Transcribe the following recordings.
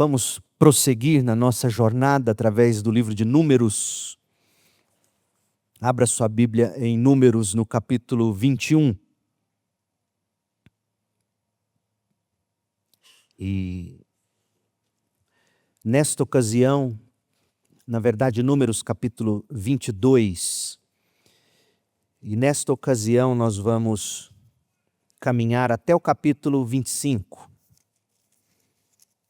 Vamos prosseguir na nossa jornada através do livro de Números. Abra sua Bíblia em Números, no capítulo 21. E nesta ocasião, na verdade, Números capítulo 22. E nesta ocasião nós vamos caminhar até o capítulo 25.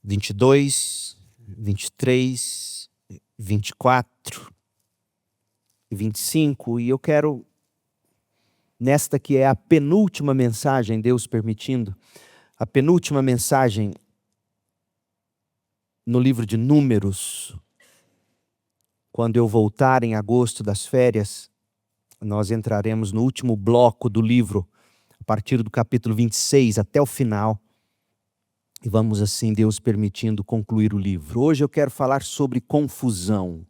22, 23, 24 e 25. E eu quero, nesta que é a penúltima mensagem, Deus permitindo, a penúltima mensagem no livro de Números, quando eu voltar em agosto das férias, nós entraremos no último bloco do livro, a partir do capítulo 26 até o final. E vamos assim, Deus permitindo, concluir o livro. Hoje eu quero falar sobre confusão.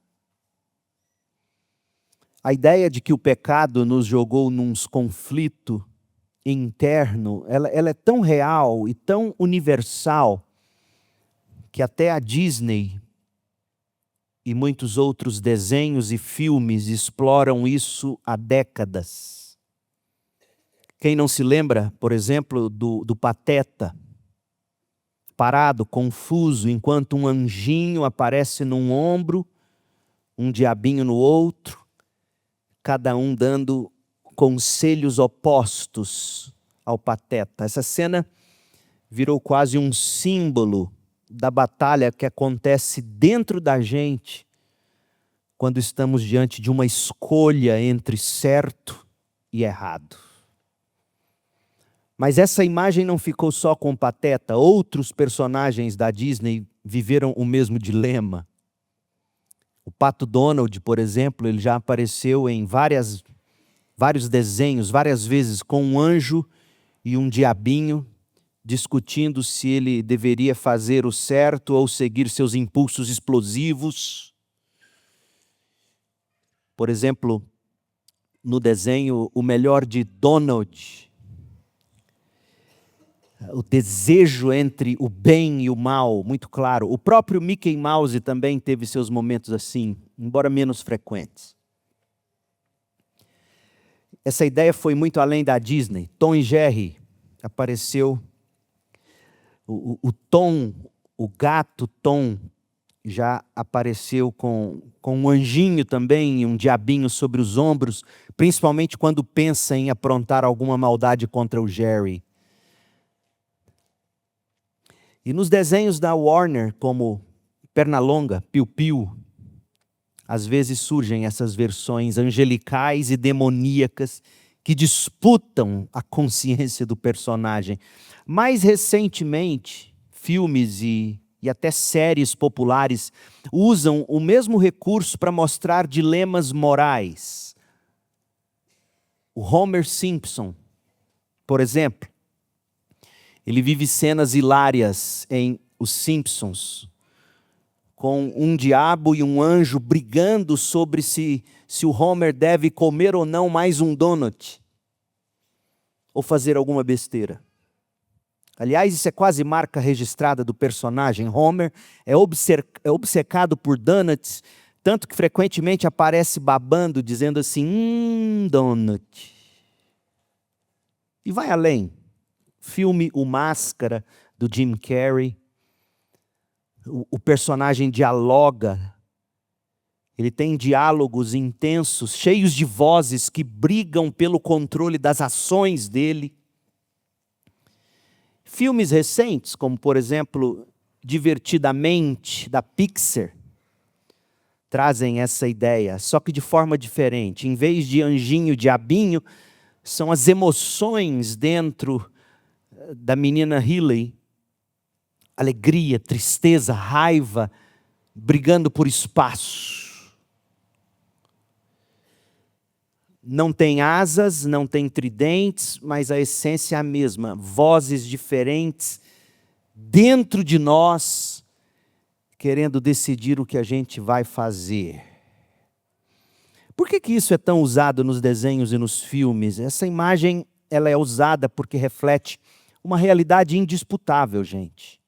A ideia de que o pecado nos jogou num conflito interno, ela é tão real e tão universal, que até a Disney e muitos outros desenhos e filmes exploram isso há décadas. Quem não se lembra, por exemplo, do Pateta, parado, confuso, enquanto um anjinho aparece num ombro, um diabinho no outro, cada um dando conselhos opostos ao Pateta. Essa cena virou quase um símbolo da batalha que acontece dentro da gente quando estamos diante de uma escolha entre certo e errado. Mas essa imagem não ficou só com o Pateta. Outros personagens da Disney viveram o mesmo dilema. O Pato Donald, por exemplo, ele já apareceu em vários desenhos, várias vezes, com um anjo e um diabinho, discutindo se ele deveria fazer o certo ou seguir seus impulsos explosivos. Por exemplo, no desenho O Melhor de Donald, o desejo entre o bem e o mal, muito claro. O próprio Mickey Mouse também teve seus momentos assim, embora menos frequentes. Essa ideia foi muito além da Disney. Tom e Jerry apareceu. O Tom, o gato Tom, já apareceu com um anjinho também, um diabinho sobre os ombros, principalmente quando pensa em aprontar alguma maldade contra o Jerry. E nos desenhos da Warner, como Pernalonga, Piu Piu, às vezes surgem essas versões angelicais e demoníacas que disputam a consciência do personagem. Mais recentemente, filmes e até séries populares usam o mesmo recurso para mostrar dilemas morais. O Homer Simpson, por exemplo, ele vive cenas hilárias em Os Simpsons, com um diabo e um anjo brigando sobre se o Homer deve comer ou não mais um donut, ou fazer alguma besteira. Aliás, isso é quase marca registrada do personagem. Homer é obcecado por donuts, tanto que frequentemente aparece babando, dizendo assim, donut. E vai além. Filme O Máscara, do Jim Carrey. O personagem dialoga. Ele tem diálogos intensos, cheios de vozes que brigam pelo controle das ações dele. Filmes recentes, como por exemplo, Divertidamente, da Pixar, trazem essa ideia, só que de forma diferente. Em vez de anjinho, diabinho, são as emoções dentro da menina Hailey. Alegria, tristeza, raiva, brigando por espaço. Não tem asas, não tem tridentes, mas a essência é a mesma. Vozes diferentes dentro de nós, querendo decidir o que a gente vai fazer. Por que isso é tão usado nos desenhos e nos filmes? Essa imagem ela é usada porque reflete uma realidade indisputável, gente.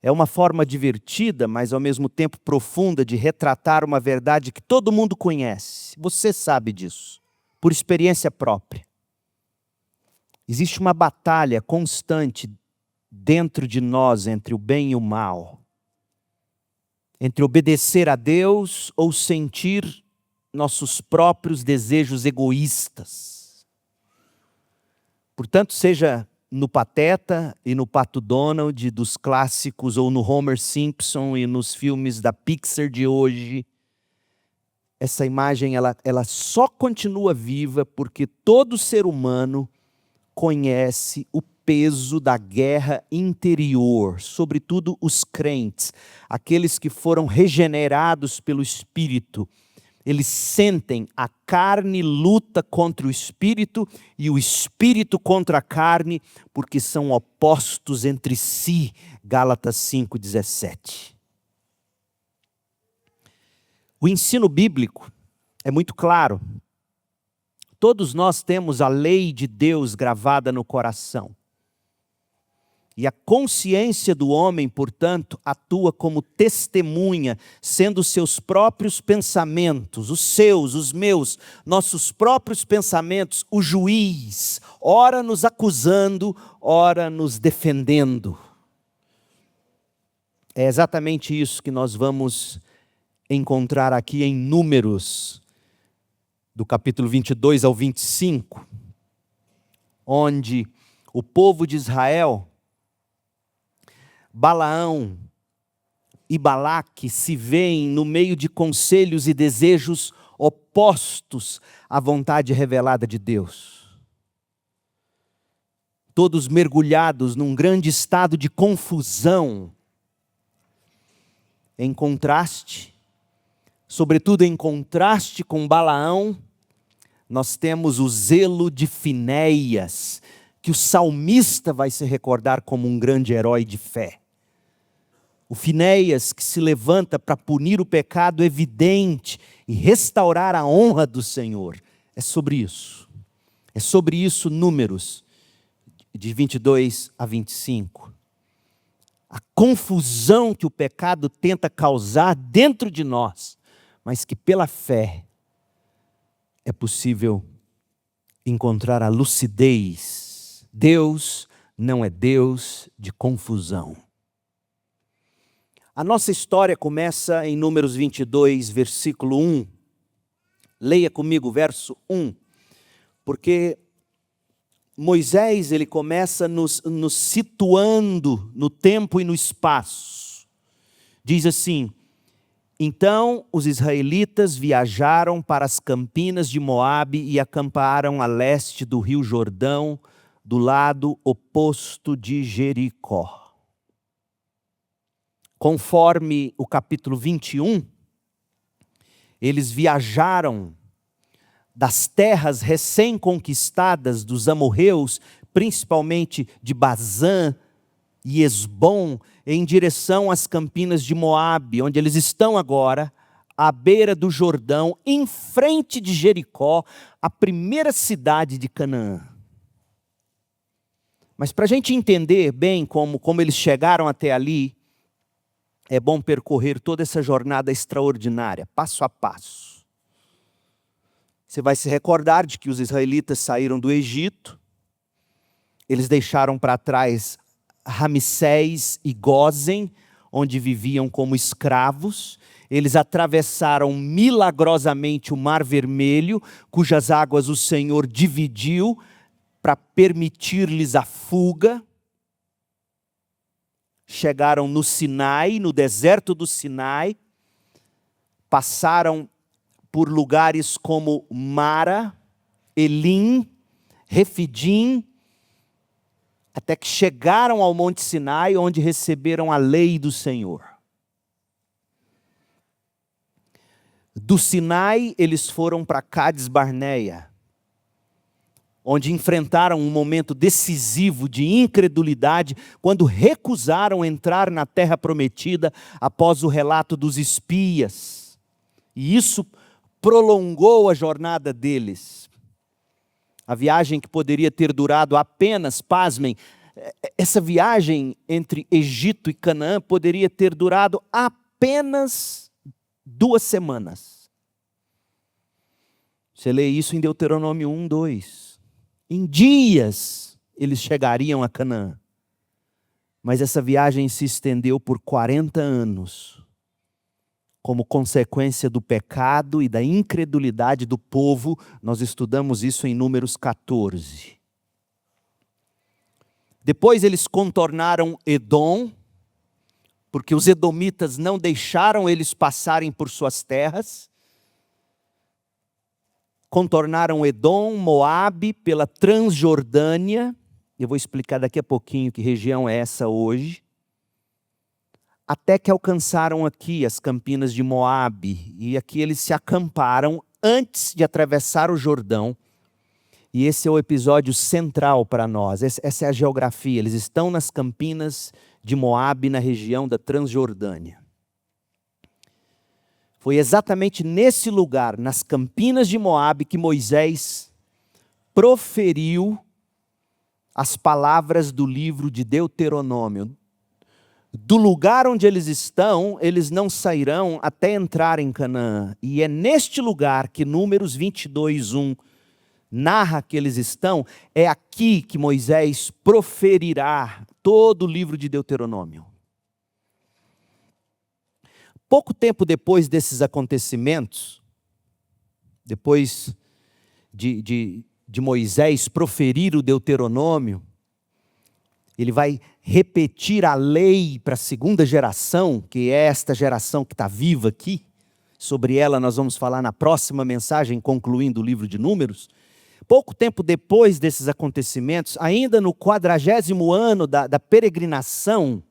É uma forma divertida, mas ao mesmo tempo profunda, de retratar uma verdade que todo mundo conhece. Você sabe disso, por experiência própria. Existe uma batalha constante dentro de nós entre o bem e o mal. Entre obedecer a Deus ou sentir nossos próprios desejos egoístas. Portanto, seja no Pateta e no Pato Donald dos clássicos, ou no Homer Simpson e nos filmes da Pixar de hoje, essa imagem ela só continua viva porque todo ser humano conhece o peso da guerra interior, sobretudo os crentes, aqueles que foram regenerados pelo Espírito. Eles sentem a carne luta contra o Espírito e o Espírito contra a carne, porque são opostos entre si. Gálatas 5,17. O ensino bíblico é muito claro. Todos nós temos a lei de Deus gravada no coração. E a consciência do homem, portanto, atua como testemunha, sendo seus próprios pensamentos, os seus, os meus, nossos próprios pensamentos, o juiz, ora nos acusando, ora nos defendendo. É exatamente isso que nós vamos encontrar aqui em Números, do capítulo 22 ao 25, onde o povo de Israel, Balaão e Balaque, se veem no meio de conselhos e desejos opostos à vontade revelada de Deus. Todos mergulhados num grande estado de confusão. Em contraste, sobretudo em contraste com Balaão, nós temos o zelo de Finéias, que o salmista vai se recordar como um grande herói de fé. O Finéias que se levanta para punir o pecado evidente e restaurar a honra do Senhor. É sobre isso. É sobre isso Números, de 22 a 25. A confusão que o pecado tenta causar dentro de nós, mas que pela fé é possível encontrar a lucidez. Deus não é Deus de confusão. A nossa história começa em Números 22, versículo 1. Leia comigo o verso 1, porque Moisés ele começa nos situando no tempo e no espaço. Diz assim: então os israelitas viajaram para as campinas de Moabe e acamparam a leste do rio Jordão, do lado oposto de Jericó. Conforme o capítulo 21, eles viajaram das terras recém-conquistadas dos amorreus, principalmente de Bazã e Esbom, em direção às campinas de Moabe, onde eles estão agora, à beira do Jordão, em frente de Jericó, a primeira cidade de Canaã. Mas para a gente entender bem como eles chegaram até ali, é bom percorrer toda essa jornada extraordinária, passo a passo. Você vai se recordar de que os israelitas saíram do Egito, eles deixaram para trás Ramsés e Gósen, onde viviam como escravos. Eles atravessaram milagrosamente o Mar Vermelho, cujas águas o Senhor dividiu para permitir-lhes a fuga. Chegaram no Sinai, no deserto do Sinai, passaram por lugares como Mara, Elim, Refidim, até que chegaram ao Monte Sinai, onde receberam a lei do Senhor. Do Sinai, eles foram para Cádiz Barneia, onde enfrentaram um momento decisivo de incredulidade, quando recusaram entrar na terra prometida após o relato dos espias. E isso prolongou a jornada deles. A viagem que poderia ter durado apenas, pasmem, essa viagem entre Egito e Canaã poderia ter durado apenas 2 semanas. Você lê isso em Deuteronômio 1, 2. Em dias eles chegariam a Canaã. Mas essa viagem se estendeu por 40 anos, como consequência do pecado e da incredulidade do povo. Nós estudamos isso em Números 14. Depois eles contornaram Edom, porque os edomitas não deixaram eles passarem por suas terras. Contornaram Edom, Moabe, pela Transjordânia. Eu vou explicar daqui a pouquinho que região é essa hoje. Até que alcançaram aqui as campinas de Moabe. E aqui eles se acamparam antes de atravessar o Jordão. E esse é o episódio central para nós. Essa é a geografia. Eles estão nas campinas de Moabe, na região da Transjordânia. Foi exatamente nesse lugar, nas campinas de Moabe, que Moisés proferiu as palavras do livro de Deuteronômio. Do lugar onde eles estão, eles não sairão até entrar em Canaã. E é neste lugar que Números 22, 1 narra que eles estão. É aqui que Moisés proferirá todo o livro de Deuteronômio. Pouco tempo depois desses acontecimentos, depois de Moisés proferir o Deuteronômio, ele vai repetir a lei para a segunda geração, que é esta geração que está viva aqui. Sobre ela nós vamos falar na próxima mensagem, concluindo o livro de Números. Pouco tempo depois desses acontecimentos, ainda no 40º ano da peregrinação,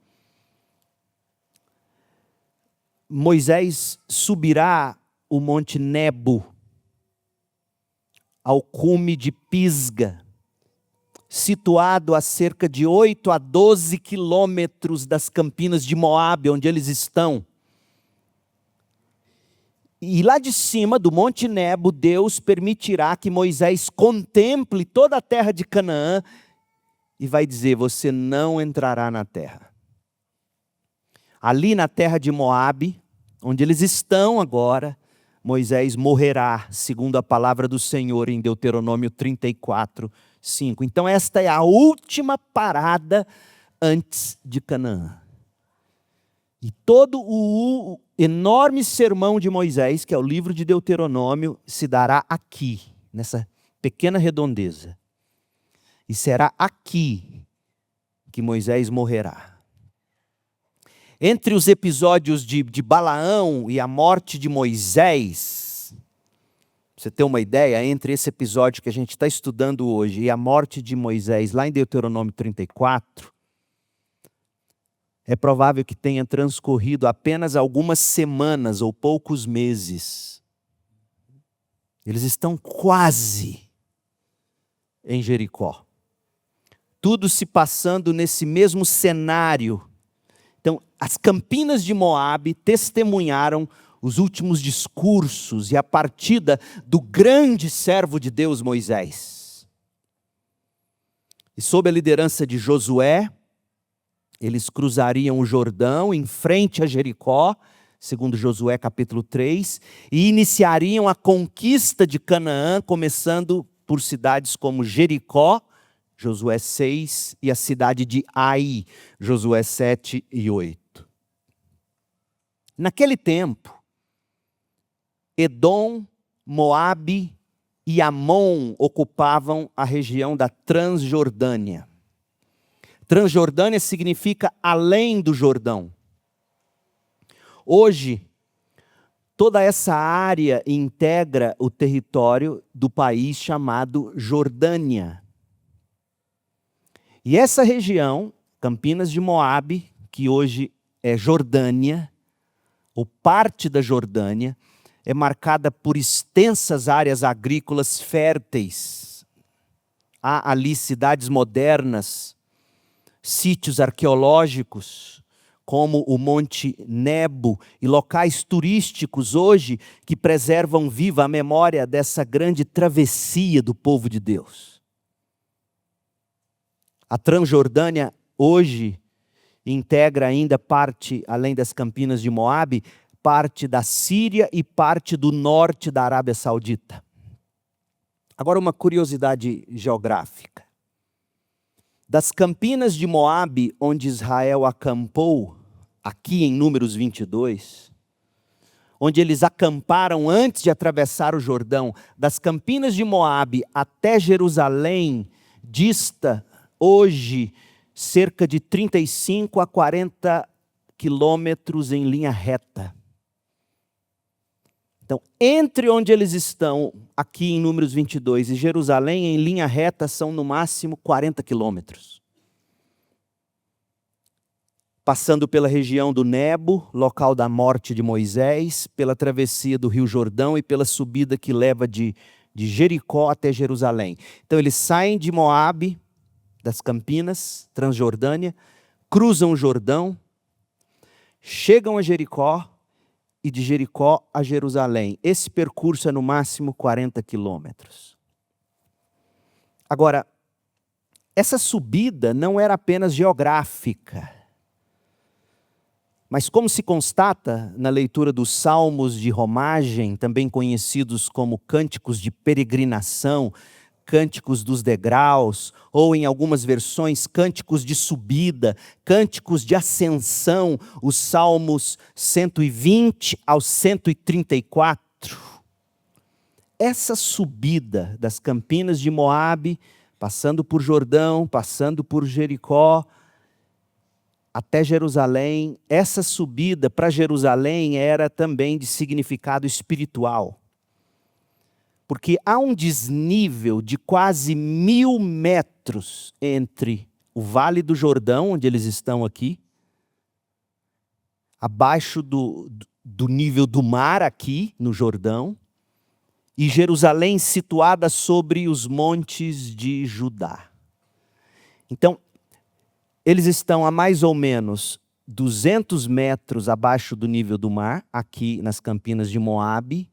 Moisés subirá o monte Nebo, ao cume de Pisga, situado a cerca de 8 a 12 quilômetros das campinas de Moabe, onde eles estão. E lá de cima do monte Nebo, Deus permitirá que Moisés contemple toda a terra de Canaã e vai dizer: você não entrará na terra. Ali na terra de Moabe, onde eles estão agora, Moisés morrerá, segundo a palavra do Senhor em Deuteronômio 34, 5. Então esta é a última parada antes de Canaã. E todo o enorme sermão de Moisés, que é o livro de Deuteronômio, se dará aqui, nessa pequena redondeza. E será aqui que Moisés morrerá. Entre os episódios de Balaão e a morte de Moisés, pra você ter uma ideia, entre esse episódio que a gente está estudando hoje e a morte de Moisés, lá em Deuteronômio 34, é provável que tenha transcorrido apenas algumas semanas ou poucos meses. Eles estão quase em Jericó. Tudo se passando nesse mesmo cenário. Então, as campinas de Moabe testemunharam os últimos discursos e a partida do grande servo de Deus, Moisés. E sob a liderança de Josué, eles cruzariam o Jordão em frente a Jericó, segundo Josué capítulo 3, e iniciariam a conquista de Canaã, começando por cidades como Jericó, Josué 6, e a cidade de Ai, Josué 7 e 8. Naquele tempo, Edom, Moabe e Amon ocupavam a região da Transjordânia. Transjordânia significa além do Jordão. Hoje, toda essa área integra o território do país chamado Jordânia. E essa região, Campinas de Moabe, que hoje é Jordânia, ou parte da Jordânia, é marcada por extensas áreas agrícolas férteis. Há ali cidades modernas, sítios arqueológicos, como o Monte Nebo, e locais turísticos hoje que preservam viva a memória dessa grande travessia do povo de Deus. A Transjordânia hoje integra ainda parte, além das Campinas de Moabe, parte da Síria e parte do norte da Arábia Saudita. Agora uma curiosidade geográfica. Das Campinas de Moabe, onde Israel acampou, aqui em Números 22, onde eles acamparam antes de atravessar o Jordão, das Campinas de Moabe até Jerusalém, dista hoje cerca de 35 a 40 quilômetros em linha reta. Então, entre onde eles estão, aqui em Números 22, e Jerusalém, em linha reta, são no máximo 40 quilômetros. Passando pela região do Nebo, local da morte de Moisés, pela travessia do Rio Jordão e pela subida que leva de Jericó até Jerusalém. Então, eles saem de Moabe, das Campinas, Transjordânia, cruzam o Jordão, chegam a Jericó, e de Jericó a Jerusalém. Esse percurso é no máximo 40 quilômetros. Agora, essa subida não era apenas geográfica, mas como se constata na leitura dos salmos de romagem, também conhecidos como cânticos de peregrinação, cânticos dos degraus, ou em algumas versões, cânticos de subida, cânticos de ascensão, os salmos 120 ao 134. Essa subida das Campinas de Moabe, passando por Jordão, passando por Jericó, até Jerusalém, essa subida para Jerusalém era também de significado espiritual. Porque há um desnível de quase 1000 metros entre o Vale do Jordão, onde eles estão aqui, abaixo do nível do mar aqui no Jordão, e Jerusalém situada sobre os montes de Judá. Então, eles estão a mais ou menos 200 metros abaixo do nível do mar, aqui nas Campinas de Moabe,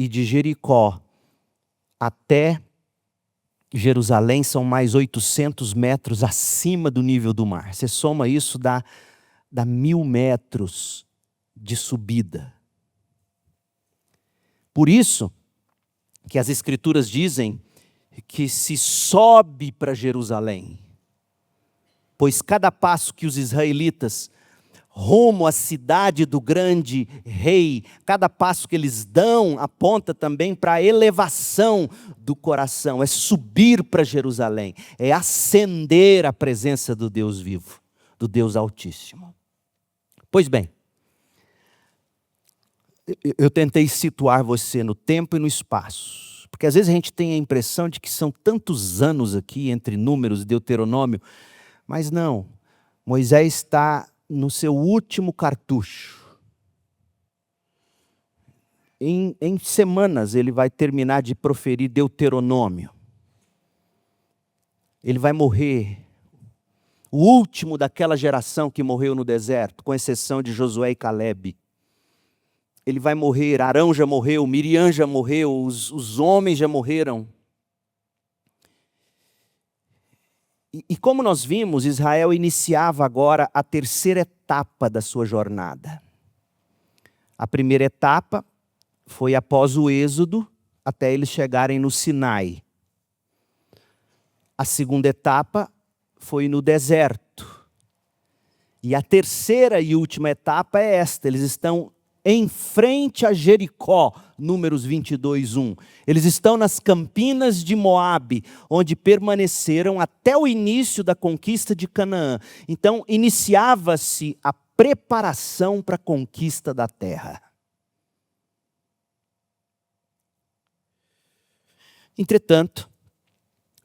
e de Jericó até Jerusalém são mais 800 metros acima do nível do mar. Você soma isso, dá 1000 metros de subida. Por isso que as Escrituras dizem que se sobe para Jerusalém, pois cada passo que os israelitas rumo à cidade do grande rei, cada passo que eles dão aponta também para a elevação do coração, é subir para Jerusalém, é ascender à presença do Deus vivo, do Deus Altíssimo. Pois bem, eu tentei situar você no tempo e no espaço, porque às vezes a gente tem a impressão de que são tantos anos aqui entre Números e Deuteronômio, mas não, Moisés está no seu último cartucho. Em semanas ele vai terminar de proferir Deuteronômio. Ele vai morrer. O último daquela geração que morreu no deserto, com exceção de Josué e Calebe. Ele vai morrer, Arão já morreu, Miriam já morreu, os homens já morreram. E como nós vimos, Israel iniciava agora a terceira etapa da sua jornada. A primeira etapa foi após o Êxodo, até eles chegarem no Sinai. A segunda etapa foi no deserto. E a terceira e última etapa é esta, eles estão em frente a Jericó, Números 22, 1. Eles estão nas Campinas de Moabe, onde permaneceram até o início da conquista de Canaã. Então, iniciava-se a preparação para a conquista da terra. Entretanto,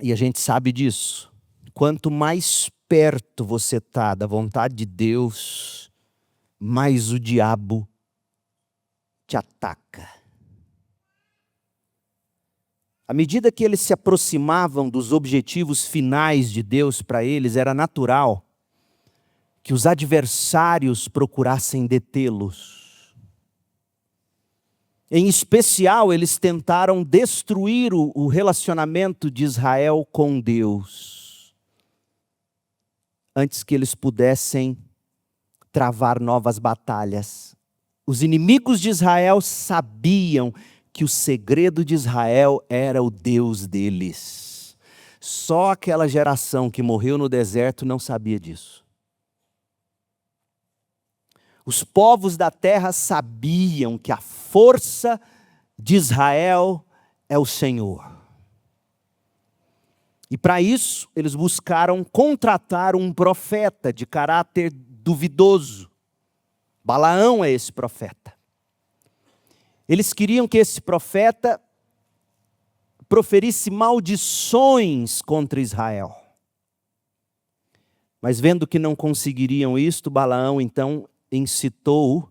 e a gente sabe disso, quanto mais perto você está da vontade de Deus, mais o diabo te ataca. À medida que eles se aproximavam dos objetivos finais de Deus para eles, era natural que os adversários procurassem detê-los. Em especial, eles tentaram destruir o relacionamento de Israel com Deus. antes que eles pudessem travar novas batalhas. Os inimigos de Israel sabiam que o segredo de Israel era o Deus deles. Só aquela geração que morreu no deserto não sabia disso. Os povos da terra sabiam que a força de Israel é o Senhor. E para isso, eles buscaram contratar um profeta de caráter duvidoso. Balaão é esse profeta. Eles queriam que esse profeta proferisse maldições contra Israel. Mas vendo que não conseguiriam isto, Balaão então incitou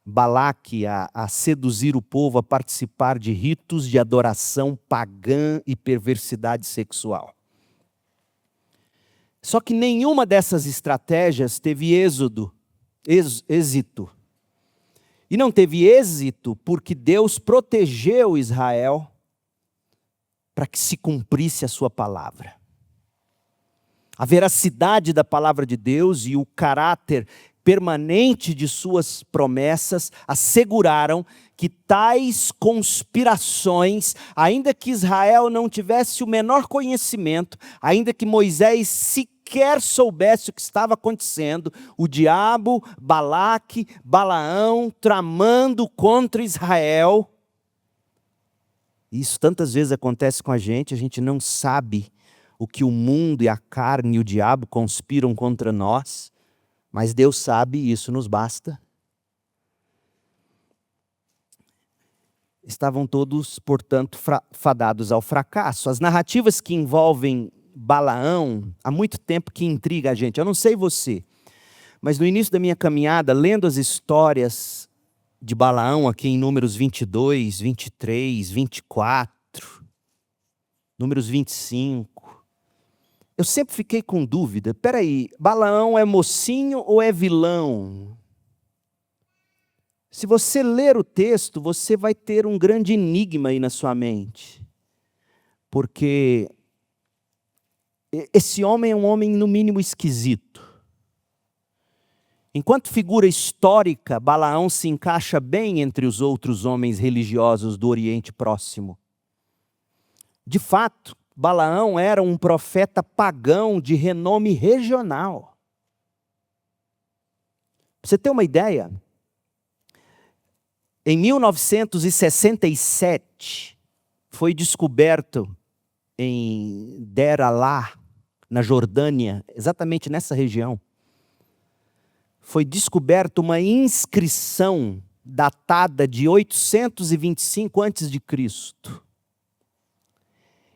Balaque a seduzir o povo a participar de ritos de adoração pagã e perversidade sexual. Só que nenhuma dessas estratégias teve êxito. E não teve êxito porque Deus protegeu Israel para que se cumprisse a sua palavra. A veracidade da palavra de Deus e o caráter permanente de suas promessas asseguraram que tais conspirações, ainda que Israel não tivesse o menor conhecimento, ainda que Moisés sequer soubesse o que estava acontecendo, o diabo, Balaque, Balaão, tramando contra Israel. Isso tantas vezes acontece com a gente não sabe o que o mundo e a carne e o diabo conspiram contra nós, mas Deus sabe e isso nos basta. Estavam todos, portanto, fadados ao fracasso. As narrativas que envolvem Balaão, há muito tempo que intriga a gente. Eu não sei você, mas no início da minha caminhada, lendo as histórias de Balaão aqui em Números 22, 23, 24, Números 25, eu sempre fiquei com dúvida. Peraí, Balaão é mocinho ou é vilão? Se você ler o texto, você vai ter um grande enigma aí na sua mente. Porque esse homem é um homem, no mínimo, esquisito. Enquanto figura histórica, Balaão se encaixa bem entre os outros homens religiosos do Oriente Próximo. De fato, Balaão era um profeta pagão de renome regional. Pra você ter uma ideia, em 1967, foi descoberto em Der Alá, na Jordânia, exatamente nessa região, foi descoberta uma inscrição datada de 825 a.C.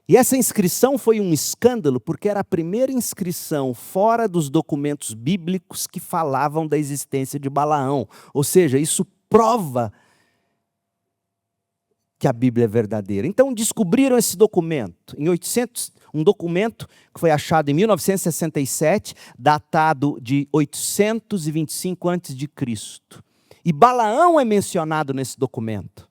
E essa inscrição foi um escândalo, porque era a primeira inscrição fora dos documentos bíblicos que falavam da existência de Balaão. Ou seja, isso prova que a Bíblia é verdadeira. Então descobriram esse documento, um documento que foi achado em 1967, datado de 825 a.C. E Balaão é mencionado nesse documento.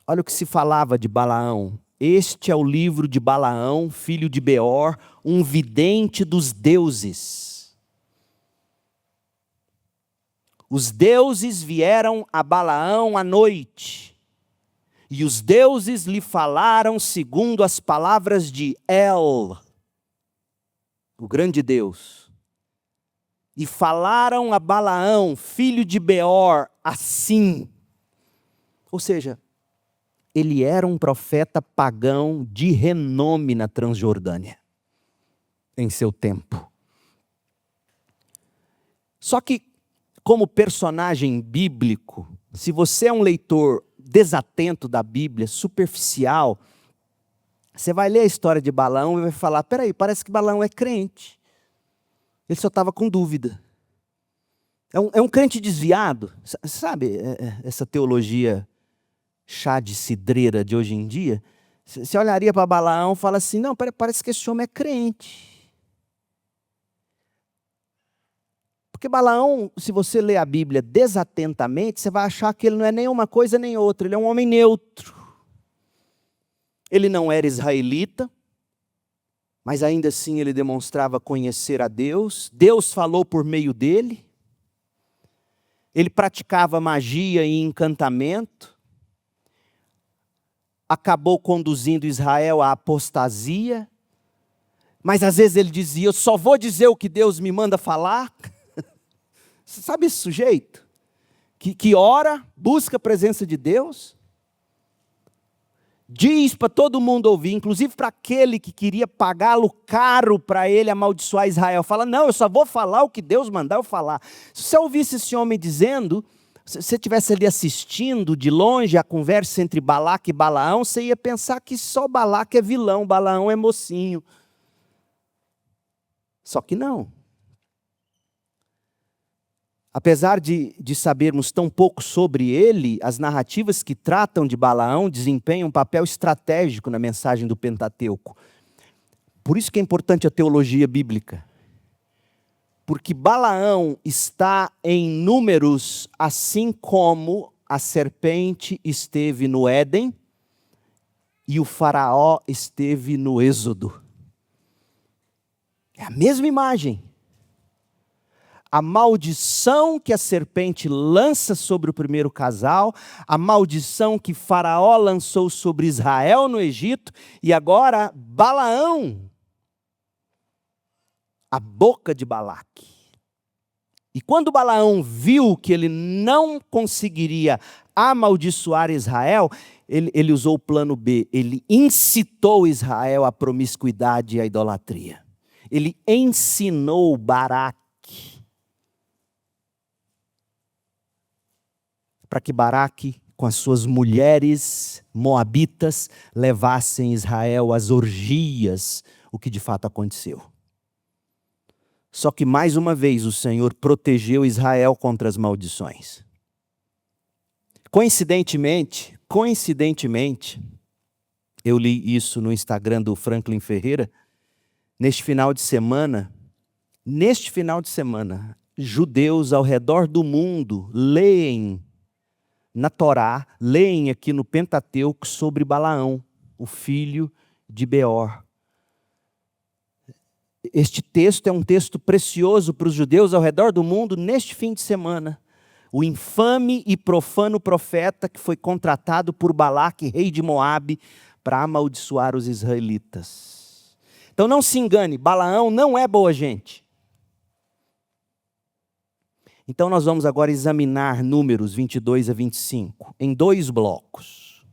Olha o que se falava de Balaão. Este é o livro de Balaão, filho de Beor, um vidente dos deuses. Os deuses vieram a Balaão à noite, e os deuses lhe falaram segundo as palavras de El, o grande Deus. E falaram a Balaão, filho de Beor, assim. Ou seja, ele era um profeta pagão de renome na Transjordânia, em seu tempo. Só que, como personagem bíblico, se você é um leitor desatento da Bíblia, superficial, você vai ler a história de Balaão e vai falar, peraí, parece que Balaão é crente. Ele só estava com dúvida. É um crente desviado. Sabe essa teologia chá de cidreira de hoje em dia? Você olharia para Balaão e fala assim, não, parece que esse homem é crente. Porque Balaão, se você ler a Bíblia desatentamente, você vai achar que ele não é nem uma coisa nem outra, ele é um homem neutro. Ele não era israelita, mas ainda assim ele demonstrava conhecer a Deus. Deus falou por meio dele. Ele praticava magia e encantamento. Acabou conduzindo Israel à apostasia. Mas às vezes ele dizia: eu só vou dizer o que Deus me manda falar. Você sabe esse sujeito? Que ora, busca a presença de Deus. Diz para todo mundo ouvir, inclusive para aquele que queria pagá-lo caro para ele amaldiçoar Israel. Fala: não, eu só vou falar o que Deus mandar eu falar. Se você ouvisse esse homem dizendo, se você estivesse ali assistindo de longe a conversa entre Balaque e Balaão, você ia pensar que só Balaque é vilão, Balaão é mocinho. Só que não. Apesar de sabermos tão pouco sobre ele, as narrativas que tratam de Balaão desempenham um papel estratégico na mensagem do Pentateuco. Por isso que é importante a teologia bíblica. Porque Balaão está em Números, assim como a serpente esteve no Éden e o faraó esteve no Êxodo. É a mesma imagem. A maldição que a serpente lança sobre o primeiro casal, a maldição que Faraó lançou sobre Israel no Egito, e agora Balaão, a boca de Balaque. E quando Balaão viu que ele não conseguiria amaldiçoar Israel, ele usou o plano B, ele incitou Israel à promiscuidade e à idolatria. Ele ensinou Baraque, para que Baraque, com as suas mulheres moabitas, levassem Israel às orgias, o que de fato aconteceu. Só que mais uma vez o Senhor protegeu Israel contra as maldições. Coincidentemente, eu li isso no Instagram do Franklin Ferreira, neste final de semana, judeus ao redor do mundo leem na Torá, leem aqui no Pentateuco sobre Balaão, o filho de Beor. Este texto é um texto precioso para os judeus ao redor do mundo neste fim de semana. O infame e profano profeta que foi contratado por Balaque, rei de Moabe, para amaldiçoar os israelitas. Então não se engane, Balaão não é boa gente. Então nós vamos agora examinar Números 22 a 25, em 2 blocos.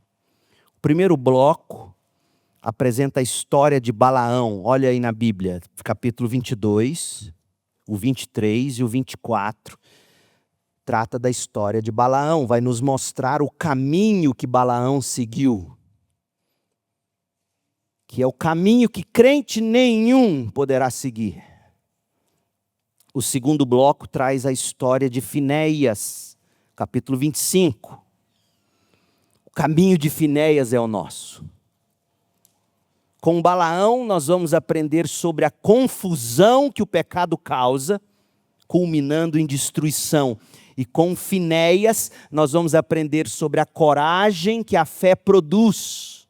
O primeiro bloco apresenta a história de Balaão. Olha aí na Bíblia, capítulo 22, o 23 e o 24. Trata da história de Balaão, vai nos mostrar o caminho que Balaão seguiu. Que é o caminho que crente nenhum poderá seguir. O segundo bloco traz a história de Finéias, capítulo 25. O caminho de Finéias é o nosso. Com Balaão, nós vamos aprender sobre a confusão que o pecado causa, culminando em destruição. E com Finéias, nós vamos aprender sobre a coragem que a fé produz,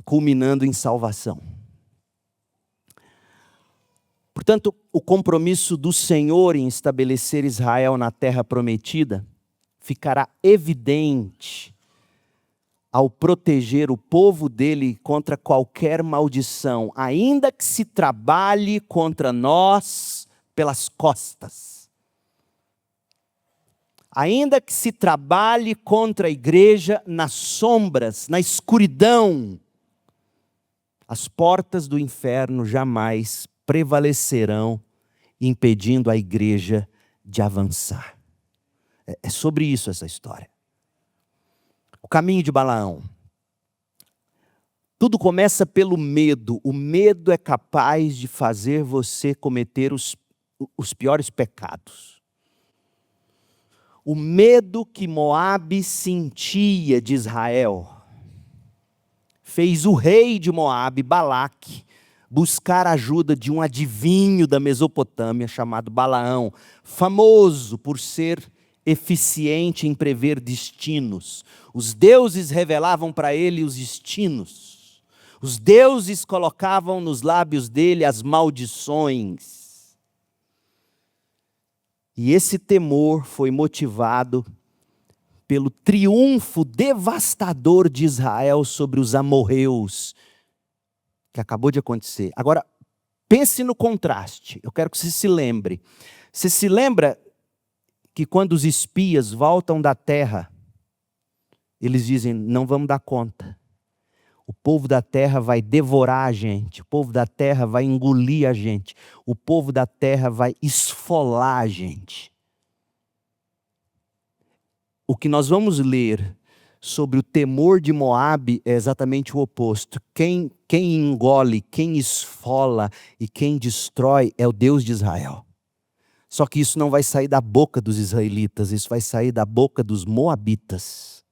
culminando em salvação. Portanto, o compromisso do Senhor em estabelecer Israel na terra prometida ficará evidente ao proteger o povo dele contra qualquer maldição, ainda que se trabalhe contra nós pelas costas. Ainda que se trabalhe contra a igreja nas sombras, na escuridão, as portas do inferno jamais prevalecerão, impedindo a igreja de avançar. É sobre isso essa história. O caminho de Balaão. Tudo começa pelo medo. O medo é capaz de fazer você cometer os piores pecados. O medo que Moabe sentia de Israel fez o rei de Moabe, Balaque, buscar a ajuda de um adivinho da Mesopotâmia chamado Balaão, famoso por ser eficiente em prever destinos. Os deuses revelavam para ele os destinos. Os deuses colocavam nos lábios dele as maldições. E esse temor foi motivado pelo triunfo devastador de Israel sobre os amorreus, que acabou de acontecer. Agora, pense no contraste. Eu quero que você se lembre. Você se lembra que quando os espias voltam da terra, eles dizem, não vamos dar conta. O povo da terra vai devorar a gente. O povo da terra vai engolir a gente. O povo da terra vai esfolar a gente. O que nós vamos ler sobre o temor de Moabe é exatamente o oposto. Quem engole, quem esfola e quem destrói é o Deus de Israel. Só que isso não vai sair da boca dos israelitas, isso vai sair da boca dos moabitas.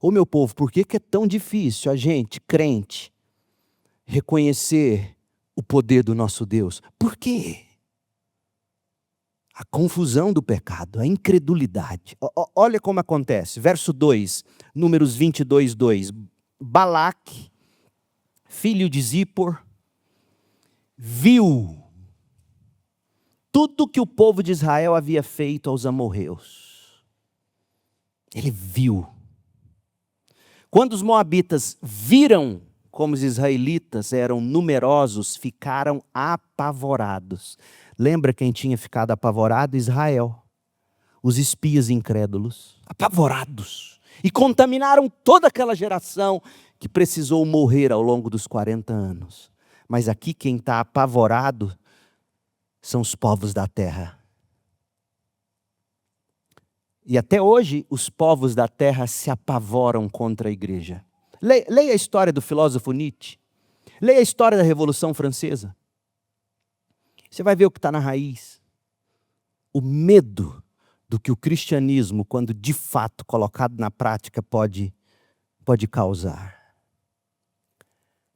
Ô meu povo, por que é tão difícil a gente, crente, reconhecer o poder do nosso Deus? Por quê? A confusão do pecado, a incredulidade. Olha como acontece. Verso 2, Números 22, 2. Balaque, filho de Zippor, viu tudo que o povo de Israel havia feito aos amorreus. Ele viu. Quando os moabitas viram como os israelitas eram numerosos, ficaram apavorados. Lembra quem tinha ficado apavorado? Israel. Os espias incrédulos, apavorados. E contaminaram toda aquela geração que precisou morrer ao longo dos 40 anos. Mas aqui quem está apavorado são os povos da terra. E até hoje, os povos da terra se apavoram contra a igreja. Leia a história do filósofo Nietzsche. Leia a história da Revolução Francesa. Você vai ver o que está na raiz. O medo do que o cristianismo, quando de fato colocado na prática, pode causar.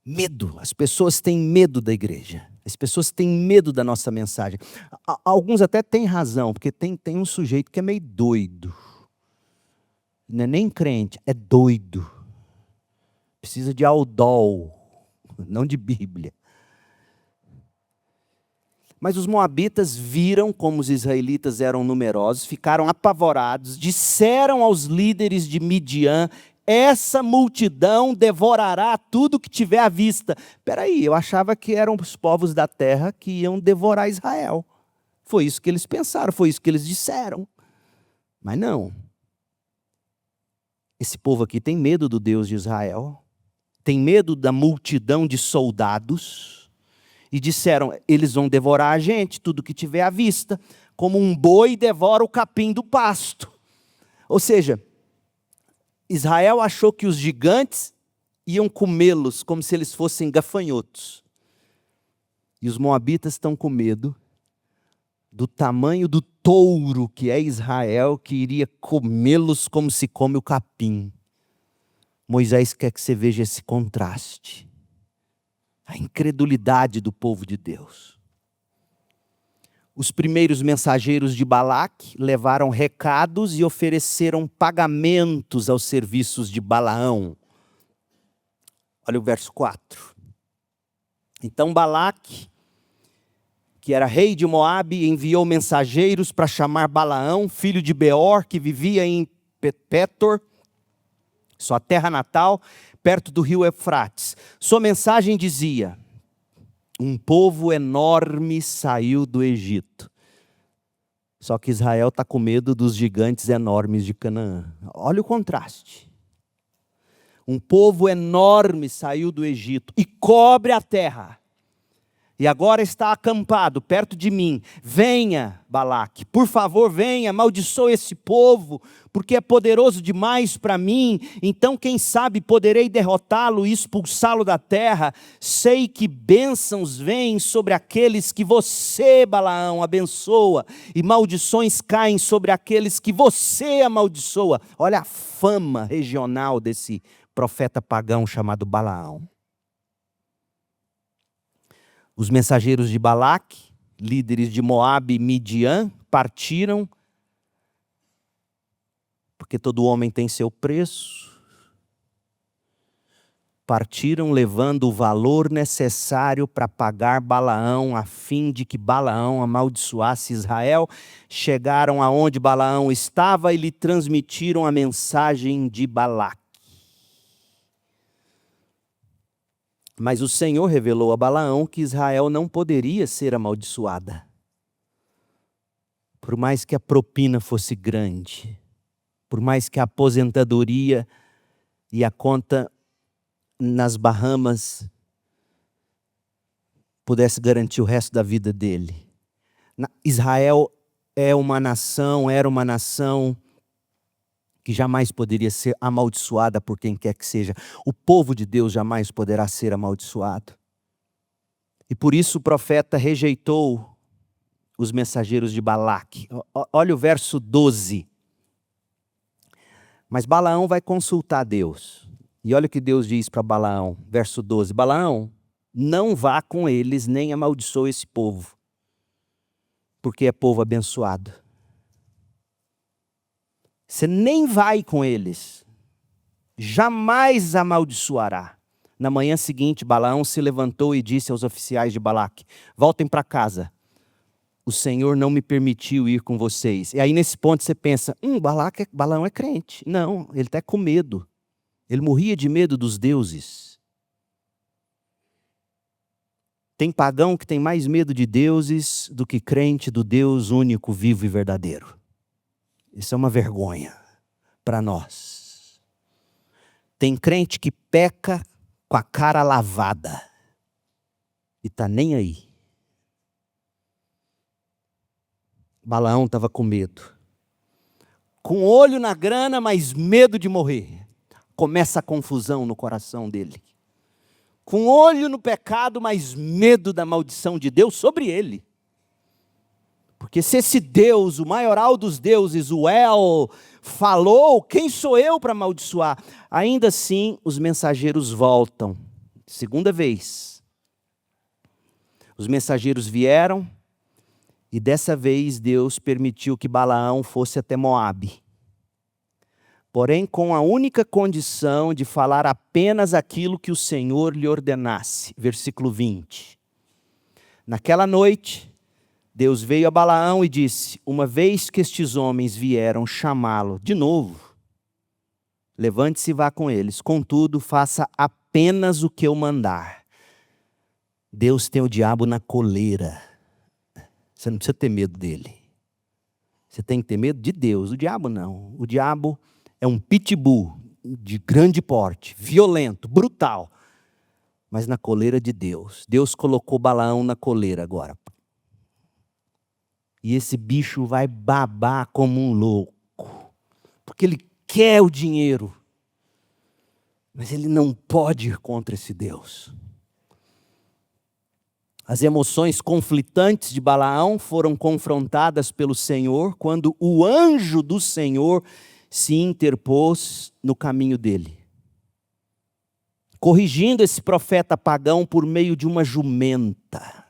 Medo. As pessoas têm medo da igreja. As pessoas têm medo da nossa mensagem. Alguns até têm razão, porque tem um sujeito que é meio doido. Não é nem crente, é doido. Precisa de Aldol, não de Bíblia. Mas os moabitas viram como os israelitas eram numerosos, ficaram apavorados, disseram aos líderes de Midian, essa multidão devorará tudo que tiver à vista. Espera aí, eu achava que eram os povos da terra que iam devorar Israel. Foi isso que eles pensaram, foi isso que eles disseram. Mas não. Esse povo aqui tem medo do Deus de Israel, tem medo da multidão de soldados, e disseram, eles vão devorar a gente, tudo que tiver à vista, como um boi devora o capim do pasto. Ou seja, Israel achou que os gigantes iam comê-los como se eles fossem gafanhotos. E os moabitas estão com medo do tamanho do touro que é Israel, que iria comê-los como se come o capim. Moisés quer que você veja esse contraste. A incredulidade do povo de Deus. Os primeiros mensageiros de Balaque levaram recados e ofereceram pagamentos aos serviços de Balaão. Olha o verso 4. Então Balaque, que era rei de Moabe, enviou mensageiros para chamar Balaão, filho de Beor, que vivia em Petor, sua terra natal, perto do rio Eufrates. Sua mensagem dizia: um povo enorme saiu do Egito. Só que Israel está com medo dos gigantes enormes de Canaã. Olha o contraste. Um povo enorme saiu do Egito e cobre a terra. E agora está acampado perto de mim. Venha, Balaque, por favor, venha, amaldiçoe esse povo, porque é poderoso demais para mim. Então, quem sabe, poderei derrotá-lo e expulsá-lo da terra. Sei que bênçãos vêm sobre aqueles que você, Balaão, abençoa, e maldições caem sobre aqueles que você amaldiçoa. Olha a fama regional desse profeta pagão chamado Balaão. Os mensageiros de Balaque, líderes de Moabe e Midian, partiram, porque todo homem tem seu preço. partiram levando o valor necessário para pagar Balaão, a fim de que Balaão amaldiçoasse Israel. Chegaram aonde Balaão estava e lhe transmitiram a mensagem de Balaque. Mas o Senhor revelou a Balaão que Israel não poderia ser amaldiçoada, por mais que a propina fosse grande, por mais que a aposentadoria e a conta nas Bahamas pudesse garantir o resto da vida dele. Israel era uma nação que jamais poderia ser amaldiçoada por quem quer que seja. O povo de Deus jamais poderá ser amaldiçoado. E por isso o profeta rejeitou os mensageiros de Balaque. Olha o verso 12. Mas Balaão vai consultar Deus. E olha o que Deus diz para Balaão, verso 12. Balaão, não vá com eles, nem amaldiçoe esse povo, porque é povo abençoado. Você nem vai com eles, jamais amaldiçoará. Na manhã seguinte, Balaão se levantou e disse aos oficiais de Balaque: voltem para casa, o Senhor não me permitiu ir com vocês. E aí nesse ponto você pensa, Balaão é crente. Não, ele está com medo. Ele morria de medo dos deuses. Tem pagão que tem mais medo de deuses do que crente do Deus único, vivo e verdadeiro. Isso é uma vergonha para nós. Tem crente que peca com a cara lavada e está nem aí. Balaão estava com medo. Com olho na grana, mas medo de morrer. Começa a confusão no coração dele. Com olho no pecado, mas medo da maldição de Deus sobre ele. Porque se esse Deus, o maioral dos deuses, o El, falou, quem sou eu para amaldiçoar? Ainda assim, os mensageiros voltam. Segunda vez. Os mensageiros vieram e dessa vez Deus permitiu que Balaão fosse até Moabe. Porém, com a única condição de falar apenas aquilo que o Senhor lhe ordenasse. Versículo 20. Naquela noite, Deus veio a Balaão e disse: uma vez que estes homens vieram chamá-lo de novo, levante-se e vá com eles. Contudo, faça apenas o que eu mandar. Deus tem o diabo na coleira. Você não precisa ter medo dele. Você tem que ter medo de Deus. O diabo não. O diabo é um pitbull de grande porte, violento, brutal, mas na coleira de Deus. Deus colocou Balaão na coleira agora. E esse bicho vai babar como um louco, porque ele quer o dinheiro, mas ele não pode ir contra esse Deus. As emoções conflitantes de Balaão foram confrontadas pelo Senhor quando o anjo do Senhor se interpôs no caminho dele, corrigindo esse profeta pagão por meio de uma jumenta.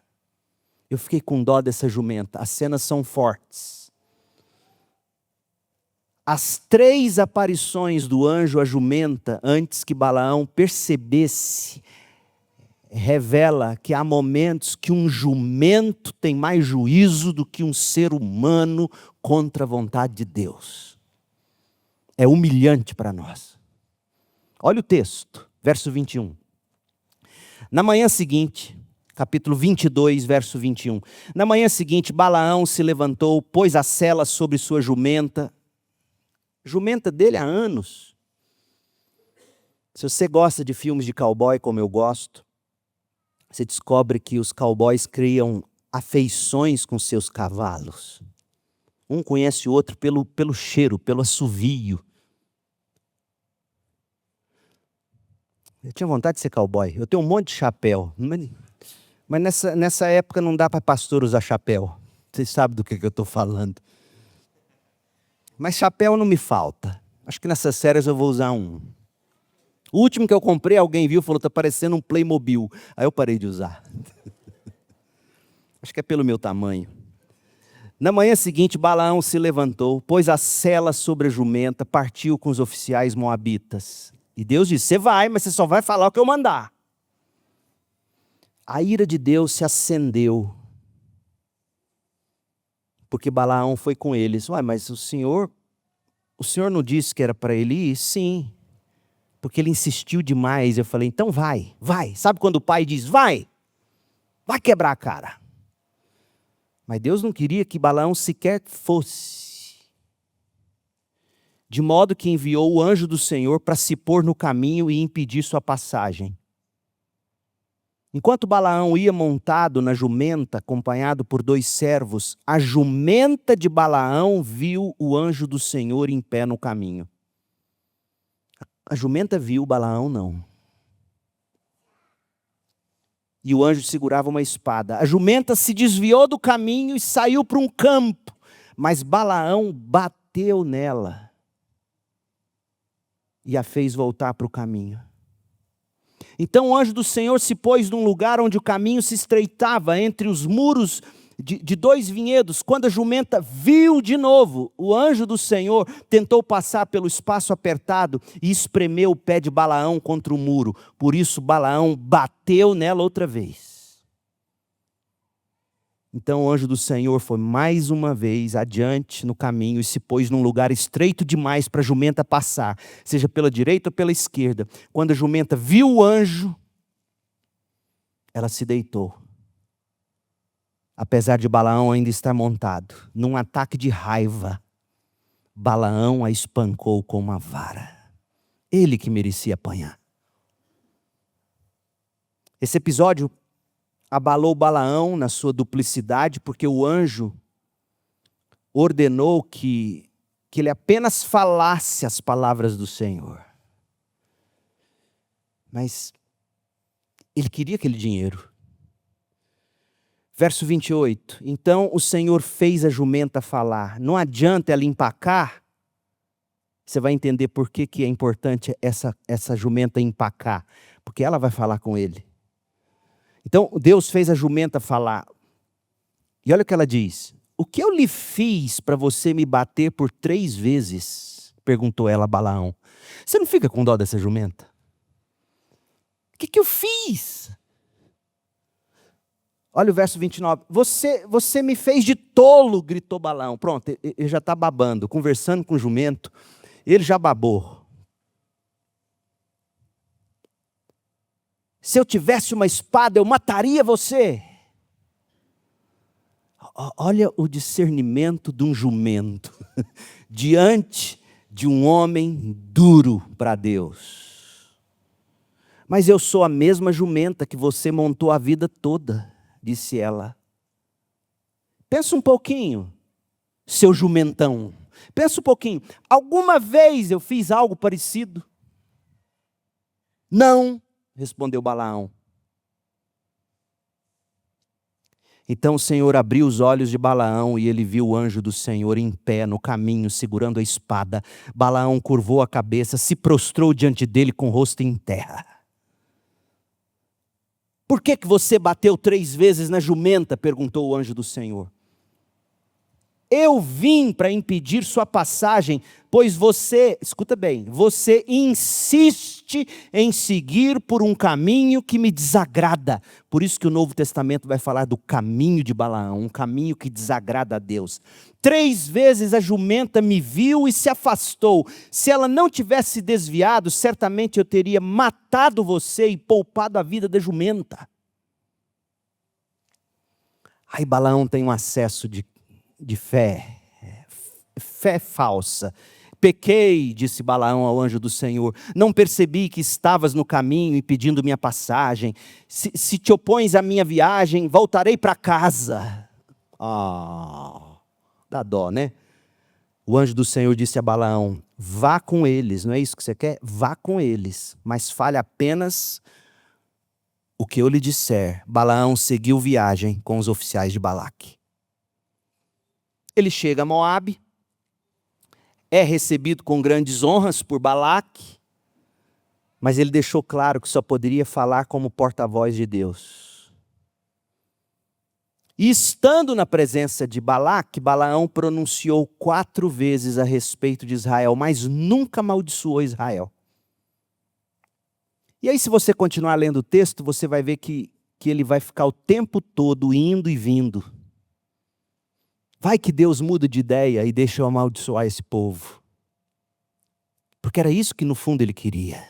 Eu fiquei com dó dessa jumenta, as cenas são fortes. As 3 aparições do anjo à jumenta, antes que Balaão percebesse, revela que há momentos que um jumento tem mais juízo do que um ser humano contra a vontade de Deus. É humilhante para nós. Olha o texto, verso 21. Na manhã seguinte, capítulo 22, verso 21. Na manhã seguinte, Balaão se levantou, pôs a sela sobre sua jumenta. Jumenta dele há anos. Se você gosta de filmes de cowboy, como eu gosto, você descobre que os cowboys criam afeições com seus cavalos. Um conhece o outro pelo cheiro, pelo assovio. Eu tinha vontade de ser cowboy. Eu tenho um monte de chapéu. Mas nessa época não dá para pastor usar chapéu. Vocês sabem do que eu estou falando. Mas chapéu não me falta. Acho que nessas férias eu vou usar um. O último que eu comprei, alguém viu e falou, está parecendo um Playmobil. Aí eu parei de usar. Acho que é pelo meu tamanho. Na manhã seguinte, Balaão se levantou, pôs a sela sobre a jumenta, partiu com os oficiais moabitas. E Deus disse, você vai, mas você só vai falar o que eu mandar. A ira de Deus se acendeu. Porque Balaão foi com eles. Ué, mas o senhor não disse que era para ele ir? Sim. Porque ele insistiu demais. Eu falei, então vai. Sabe quando o pai diz, vai quebrar a cara. Mas Deus não queria que Balaão sequer fosse. De modo que enviou o anjo do Senhor para se pôr no caminho e impedir sua passagem. Enquanto Balaão ia montado na jumenta, acompanhado por 2 servos, a jumenta de Balaão viu o anjo do Senhor em pé no caminho. A jumenta viu, Balaão não. E o anjo segurava uma espada. A jumenta se desviou do caminho e saiu para um campo, mas Balaão bateu nela e a fez voltar para o caminho. Então o anjo do Senhor se pôs num lugar onde o caminho se estreitava entre os muros de 2 vinhedos. Quando a jumenta viu de novo, o anjo do Senhor tentou passar pelo espaço apertado e espremeu o pé de Balaão contra o muro. Por isso Balaão bateu nela outra vez. Então o anjo do Senhor foi mais uma vez adiante no caminho e se pôs num lugar estreito demais para a jumenta passar, seja pela direita ou pela esquerda. Quando a jumenta viu o anjo, ela se deitou. Apesar de Balaão ainda estar montado, num ataque de raiva, Balaão a espancou com uma vara. Ele que merecia apanhar. Esse episódio abalou Balaão na sua duplicidade, porque o anjo ordenou que ele apenas falasse as palavras do Senhor. Mas ele queria aquele dinheiro. Verso 28. Então o Senhor fez a jumenta falar. Não adianta ela empacar. Você vai entender por que é importante essa jumenta empacar. Porque ela vai falar com ele. Então Deus fez a jumenta falar. E olha o que ela diz. O que eu lhe fiz para você me bater por 3 vezes? Perguntou ela a Balaão. Você não fica com dó dessa jumenta? O que eu fiz? Olha o verso 29. Você me fez de tolo, gritou Balaão. Pronto, ele já está babando, conversando com o jumento. Ele já babou. Se eu tivesse uma espada, eu mataria você. Olha o discernimento de um jumento diante de um homem duro para Deus. Mas eu sou a mesma jumenta que você montou a vida toda, disse ela. Pensa um pouquinho, seu jumentão. Pensa um pouquinho. Alguma vez eu fiz algo parecido? Não, respondeu Balaão. Então o Senhor abriu os olhos de Balaão e ele viu o anjo do Senhor em pé no caminho, segurando a espada. Balaão curvou a cabeça, se prostrou diante dele com o rosto em terra. Por que você bateu 3 vezes na jumenta? Perguntou o anjo do Senhor. Eu vim para impedir sua passagem, pois você, escuta bem, você insiste em seguir por um caminho que me desagrada. Por isso que o Novo Testamento vai falar do caminho de Balaão, um caminho que desagrada a Deus. 3 vezes a jumenta me viu e se afastou. Se ela não tivesse desviado, certamente eu teria matado você e poupado a vida da jumenta. Aí Balaão tem um acesso de fé falsa. Pequei, disse Balaão ao anjo do Senhor, não percebi que estavas no caminho impedindo minha passagem. Se te opões à minha viagem, voltarei para casa. Dá dó, né? O anjo do Senhor disse a Balaão, vá com eles, não é isso que você quer? Vá com eles, mas fale apenas o que eu lhe disser. Balaão seguiu viagem com os oficiais de Balaque. Ele chega a Moabe, é recebido com grandes honras por Balaque, mas ele deixou claro que só poderia falar como porta-voz de Deus. E estando na presença de Balaque, Balaão pronunciou 4 vezes a respeito de Israel, mas nunca amaldiçoou Israel. E aí, se você continuar lendo o texto, você vai ver que ele vai ficar o tempo todo indo e vindo. Vai que Deus muda de ideia e deixa eu amaldiçoar esse povo. Porque era isso que no fundo ele queria.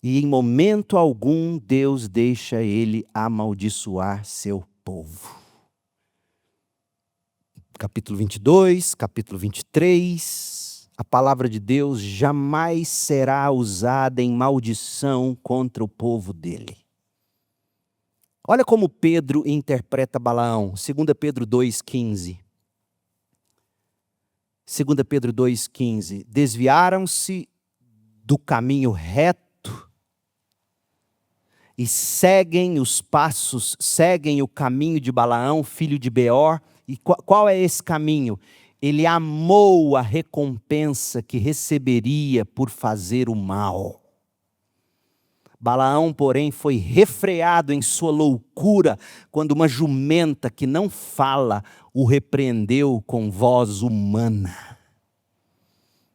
E em momento algum Deus deixa ele amaldiçoar seu povo. Capítulo 22, capítulo 23, a palavra de Deus jamais será usada em maldição contra o povo dele. Olha como Pedro interpreta Balaão, 2 Pedro 2,15. 2 Pedro 2,15. Desviaram-se do caminho reto e seguem o caminho de Balaão, filho de Beor. E qual é esse caminho? Ele amou a recompensa que receberia por fazer o mal. Balaão, porém, foi refreado em sua loucura quando uma jumenta que não fala o repreendeu com voz humana.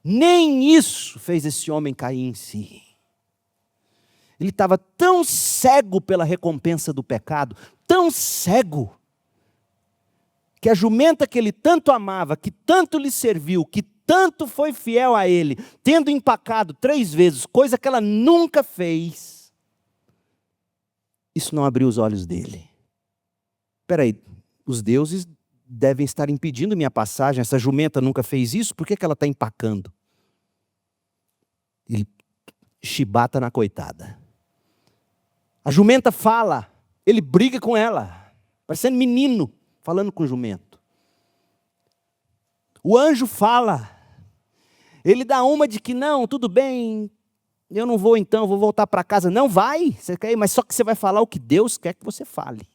Nem isso fez esse homem cair em si. Ele estava tão cego pela recompensa do pecado, tão cego, que a jumenta que ele tanto amava, que tanto lhe serviu, que tanto foi fiel a ele, tendo empacado 3 vezes, coisa que ela nunca fez, isso não abriu os olhos dele. Espera aí, os deuses devem estar impedindo minha passagem, essa jumenta nunca fez isso, por que ela está empacando? Ele chibata na coitada. A jumenta fala, ele briga com ela, parecendo menino, falando com o jumento. O anjo fala, ele dá uma de que não, tudo bem, eu não vou então, vou voltar para casa. Não vai, você quer ir, mas só que você vai falar o que Deus quer que você fale.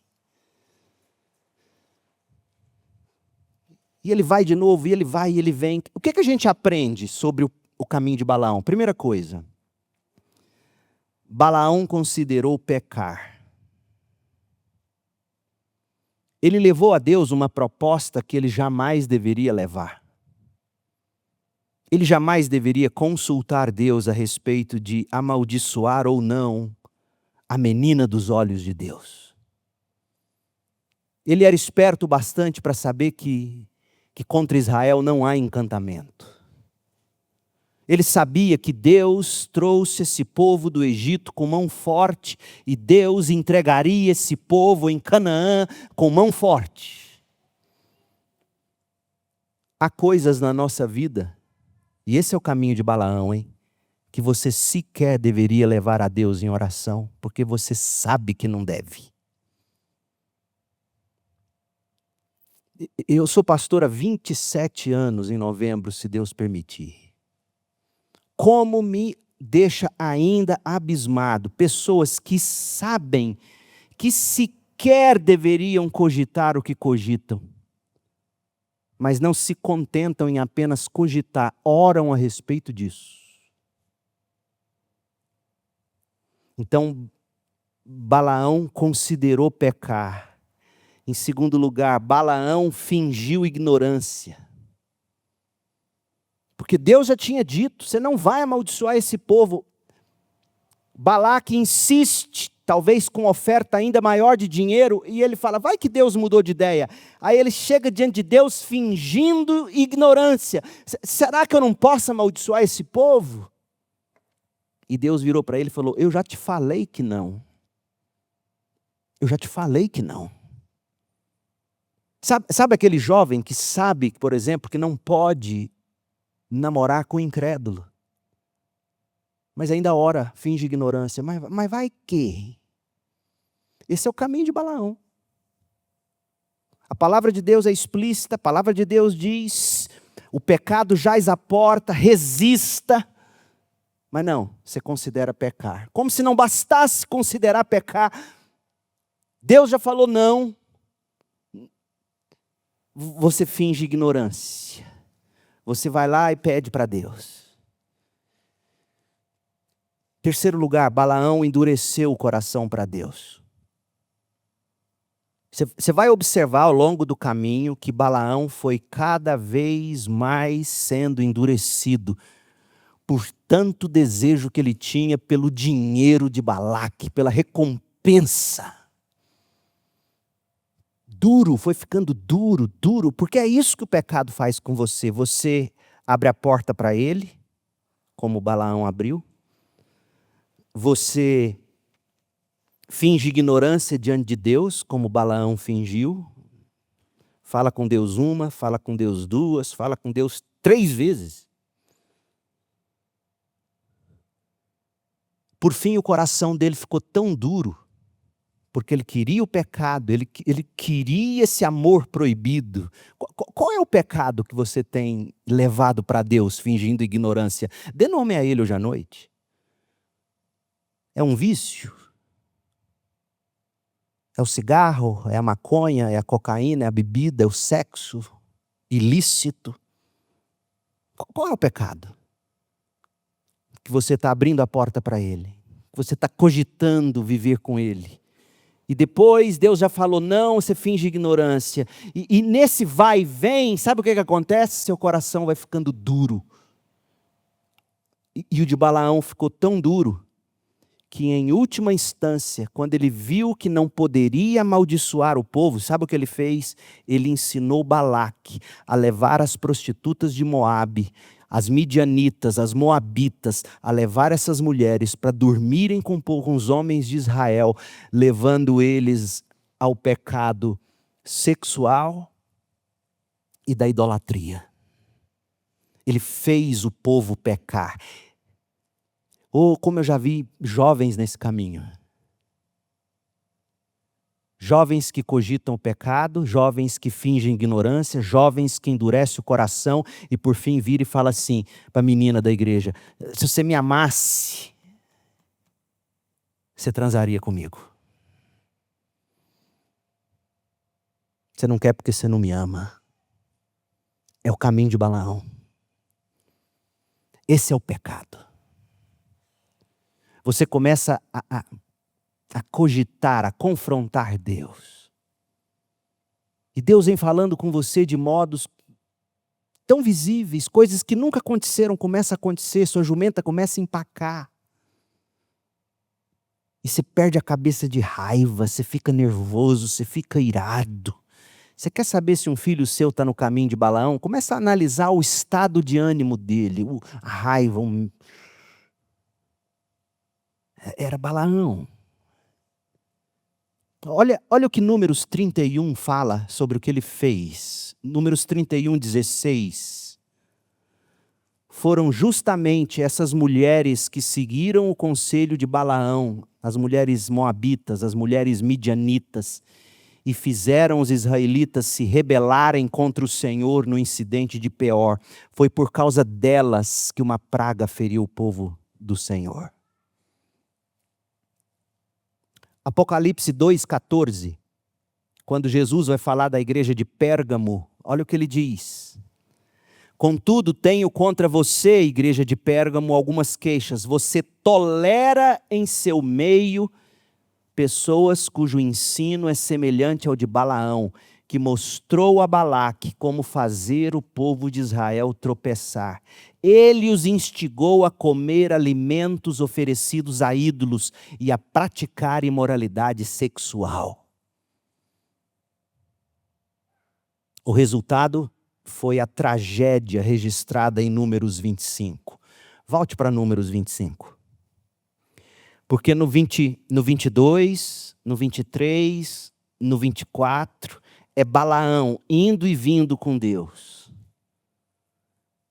E ele vai de novo, e ele vai, e ele vem. O que a gente aprende sobre o caminho de Balaão? Primeira coisa, Balaão considerou pecar. Ele levou a Deus uma proposta que ele jamais deveria levar. Ele jamais deveria consultar Deus a respeito de amaldiçoar ou não a menina dos olhos de Deus. Ele era esperto bastante para saber que contra Israel não há encantamento. Ele sabia que Deus trouxe esse povo do Egito com mão forte e Deus entregaria esse povo em Canaã com mão forte. Há coisas na nossa vida, e esse é o caminho de Balaão, hein? Que você sequer deveria levar a Deus em oração, porque você sabe que não deve. Eu sou pastor há 27 anos em novembro, se Deus permitir. Como me deixa ainda abismado pessoas que sabem que sequer deveriam cogitar o que cogitam, mas não se contentam em apenas cogitar, oram a respeito disso. Então, Balaão considerou pecar. Em segundo lugar, Balaão fingiu ignorância. Porque Deus já tinha dito, você não vai amaldiçoar esse povo. Balaque insiste, talvez com oferta ainda maior de dinheiro, e ele fala, vai que Deus mudou de ideia. Aí ele chega diante de Deus fingindo ignorância. Será que eu não posso amaldiçoar esse povo? E Deus virou para ele e falou, eu já te falei que não. Eu já te falei que não. Sabe aquele jovem que sabe, por exemplo, que não pode namorar com incrédulo? Mas ainda ora, finge ignorância. Mas vai que? Esse é o caminho de Balaão. A palavra de Deus é explícita, a palavra de Deus diz, o pecado jaz à porta, resista. Mas não, você considera pecar. Como se não bastasse considerar pecar. Deus já falou não. Você finge ignorância. Você vai lá e pede para Deus. Terceiro lugar, Balaão endureceu o coração para Deus. Você vai observar ao longo do caminho que Balaão foi cada vez mais sendo endurecido por tanto desejo que ele tinha pelo dinheiro de Balaque, pela recompensa. Duro, foi ficando duro, duro, porque é isso que o pecado faz com você. Você abre a porta para ele, como Balaão abriu. Você finge ignorância diante de Deus, como Balaão fingiu. Fala com Deus uma, fala com Deus duas, fala com Deus 3 vezes. Por fim, o coração dele ficou tão duro, porque ele queria o pecado, ele queria esse amor proibido. Qual é o pecado que você tem levado para Deus, fingindo ignorância? Dê nome a ele hoje à noite. É um vício? É o cigarro? É a maconha? É a cocaína? É a bebida? É o sexo ilícito? Qual é o pecado que você está abrindo a porta para ele? Que você está cogitando viver com ele? E depois Deus já falou não, você finge ignorância. E nesse vai e vem, sabe o que acontece? Seu coração vai ficando duro. E o de Balaão ficou tão duro, que em última instância, quando ele viu que não poderia amaldiçoar o povo, sabe o que ele fez? Ele ensinou Balaque a levar as prostitutas de Moabe, as midianitas, as moabitas, a levar essas mulheres para dormirem com os homens de Israel, levando eles ao pecado sexual e da idolatria. Ele fez o povo pecar. Ou como eu já vi jovens nesse caminho. Jovens que cogitam o pecado, jovens que fingem ignorância, jovens que endurecem o coração e por fim vira e fala assim para a menina da igreja: se você me amasse, você transaria comigo. Você não quer porque você não me ama. É o caminho de Balaão. Esse é o pecado. Você começa a cogitar, a confrontar Deus. E Deus vem falando com você de modos tão visíveis, coisas que nunca aconteceram, começam a acontecer, sua jumenta começa a empacar. E você perde a cabeça de raiva, você fica nervoso, você fica irado. Você quer saber se um filho seu está no caminho de Balaão? Começa a analisar o estado de ânimo dele, a raiva. Era Balaão. Olha o que Números 31 fala sobre o que ele fez. Números 31, 16. Foram justamente essas mulheres que seguiram o conselho de Balaão, as mulheres moabitas, as mulheres midianitas, e fizeram os israelitas se rebelarem contra o Senhor no incidente de Peor. Foi por causa delas que uma praga feriu o povo do Senhor. Apocalipse 2,14, quando Jesus vai falar da igreja de Pérgamo, olha o que ele diz. Contudo, tenho contra você, igreja de Pérgamo, algumas queixas. Você tolera em seu meio pessoas cujo ensino é semelhante ao de Balaão, que mostrou a Balaque como fazer o povo de Israel tropeçar. Ele os instigou a comer alimentos oferecidos a ídolos e a praticar imoralidade sexual. O resultado foi a tragédia registrada em Números 25. Volte para Números 25. Porque no 22, no 23, no 24, é Balaão indo e vindo com Deus.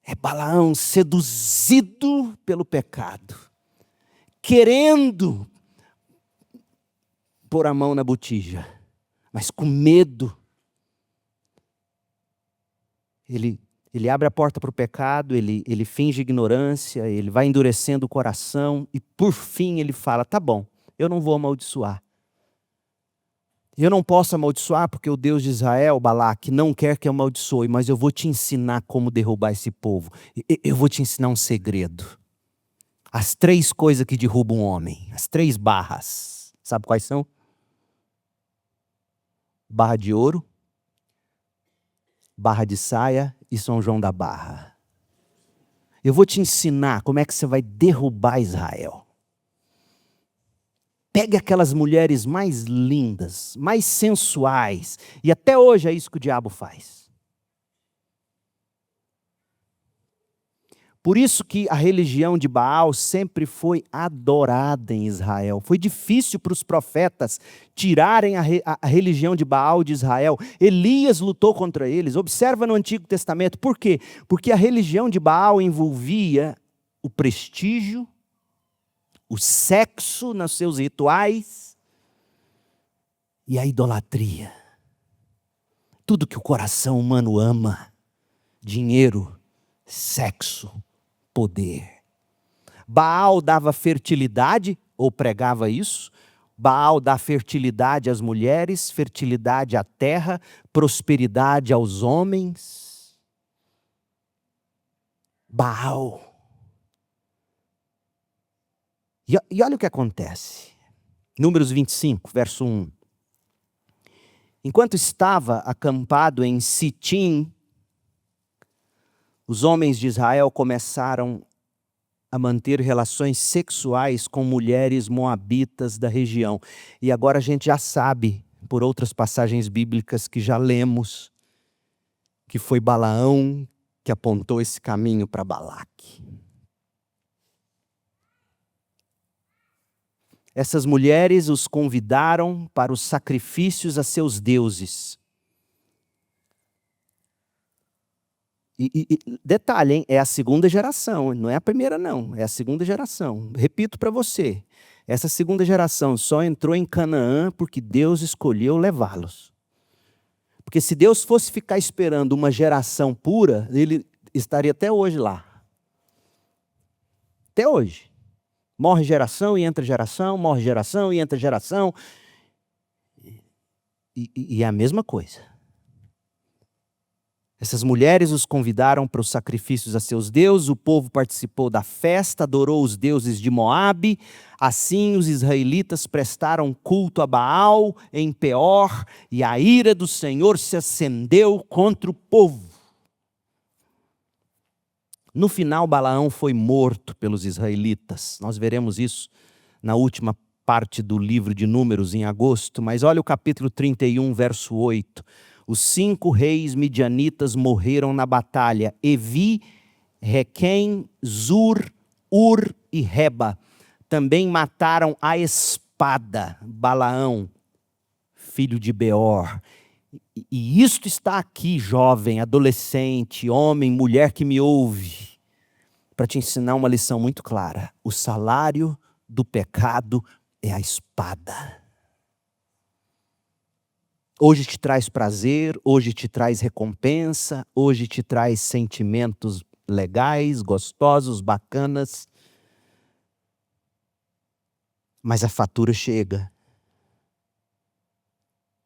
É Balaão seduzido pelo pecado, querendo pôr a mão na botija, mas com medo. Ele abre a porta para o pecado, ele finge ignorância, ele vai endurecendo o coração e por fim ele fala, tá bom, eu não vou amaldiçoar. Eu não posso amaldiçoar porque o Deus de Israel, Balaque, não quer que eu amaldiçoe, mas eu vou te ensinar como derrubar esse povo. Eu vou te ensinar um segredo. As 3 coisas que derrubam um homem, as 3 barras, sabe quais são? Barra de ouro, barra de saia e São João da Barra. Eu vou te ensinar como é que você vai derrubar Israel. Pegue aquelas mulheres mais lindas, mais sensuais, e até hoje é isso que o diabo faz. Por isso que a religião de Baal sempre foi adorada em Israel. Foi difícil para os profetas tirarem a religião de Baal de Israel. Elias lutou contra eles. Observa no Antigo Testamento. Por quê? Porque a religião de Baal envolvia o prestígio, o sexo nos seus rituais e a idolatria. Tudo que o coração humano ama. Dinheiro, sexo, poder. Baal dava fertilidade, ou pregava isso. Baal dá fertilidade às mulheres, fertilidade à terra, prosperidade aos homens. Baal. E olha o que acontece. Números 25, verso 1. Enquanto estava acampado em Sitim, os homens de Israel começaram a manter relações sexuais com mulheres moabitas da região. E agora a gente já sabe, por outras passagens bíblicas que já lemos, que foi Balaão que apontou esse caminho para Balaque. Essas mulheres os convidaram para os sacrifícios a seus deuses. E detalhe, hein? É a segunda geração, não é a primeira não, é a segunda geração. Repito para você, essa segunda geração só entrou em Canaã porque Deus escolheu levá-los. Porque se Deus fosse ficar esperando uma geração pura, ele estaria até hoje lá. Até hoje. Morre geração e entra geração, morre geração e entra geração. E é a mesma coisa. Essas mulheres os convidaram para os sacrifícios a seus deuses, o povo participou da festa, adorou os deuses de Moabe. Assim os israelitas prestaram culto a Baal em Peor, e a ira do Senhor se acendeu contra o povo. No final, Balaão foi morto pelos israelitas. Nós veremos isso na última parte do livro de Números, em agosto. Mas olha o capítulo 31, verso 8. Os 5 reis midianitas morreram na batalha: Evi, Requém, Zur, Ur e Reba. Também mataram a espada Balaão, filho de Beor. E isto está aqui, jovem, adolescente, homem, mulher que me ouve, para te ensinar uma lição muito clara. O salário do pecado é a espada. Hoje te traz prazer, hoje te traz recompensa, hoje te traz sentimentos legais, gostosos, bacanas. Mas a fatura chega.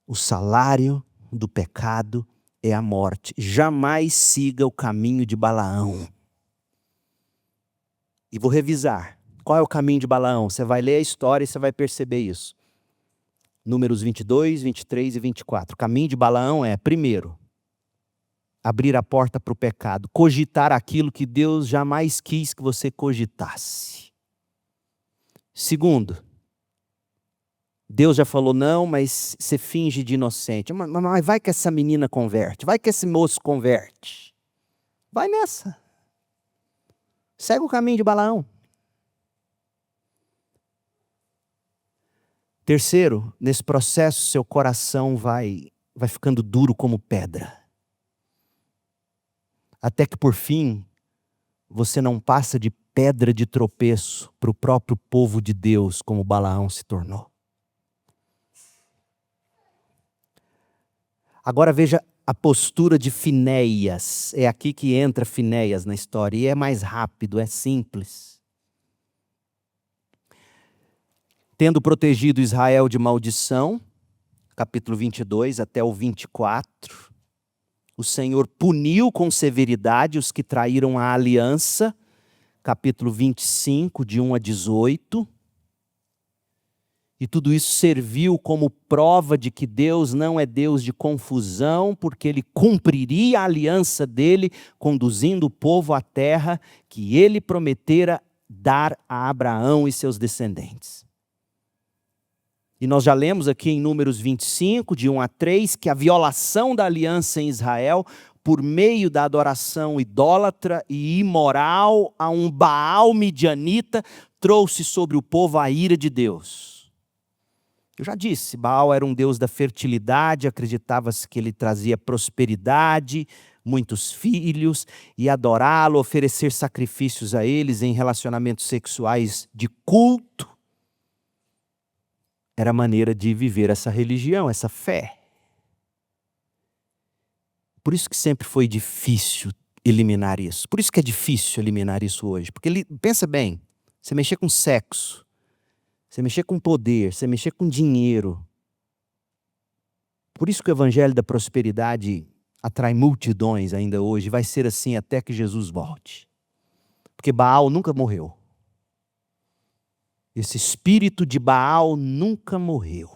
O salário do pecado é a morte. Jamais siga o caminho de Balaão. E vou revisar. Qual é o caminho de Balaão? Você vai ler a história e você vai perceber isso. Números 22, 23 e 24. O caminho de Balaão é, primeiro, abrir a porta para o pecado. Cogitar aquilo que Deus jamais quis que você cogitasse. Segundo, Deus já falou não, mas você finge de inocente. Mas vai que essa menina converte. Vai que esse moço converte. Vai nessa. Segue o caminho de Balaão. Terceiro, nesse processo, seu coração vai ficando duro como pedra. Até que, por fim, você não passa de pedra de tropeço para o próprio povo de Deus, como Balaão se tornou. Agora veja a postura de Finéias. É aqui que entra Finéias na história. E é mais rápido, é simples. Tendo protegido Israel de maldição, capítulo 22 até o 24, o Senhor puniu com severidade os que traíram a aliança, capítulo 25, de 1 a 18. E tudo isso serviu como prova de que Deus não é Deus de confusão, porque Ele cumpriria a aliança dele, conduzindo o povo à terra que Ele prometera dar a Abraão e seus descendentes. E nós já lemos aqui em Números 25, de 1 a 3, que a violação da aliança em Israel, por meio da adoração idólatra e imoral a um Baal midianita, trouxe sobre o povo a ira de Deus. Eu já disse, Baal era um deus da fertilidade, acreditava-se que ele trazia prosperidade, muitos filhos, e adorá-lo, oferecer sacrifícios a eles em relacionamentos sexuais de culto, era a maneira de viver essa religião, essa fé. Por isso que sempre foi difícil eliminar isso. Por isso que é difícil eliminar isso hoje. Porque, pensa bem, você mexer com sexo, você mexer com poder, você mexer com dinheiro. Por isso que o evangelho da prosperidade atrai multidões ainda hoje. Vai ser assim até que Jesus volte. Porque Baal nunca morreu. Esse espírito de Baal nunca morreu.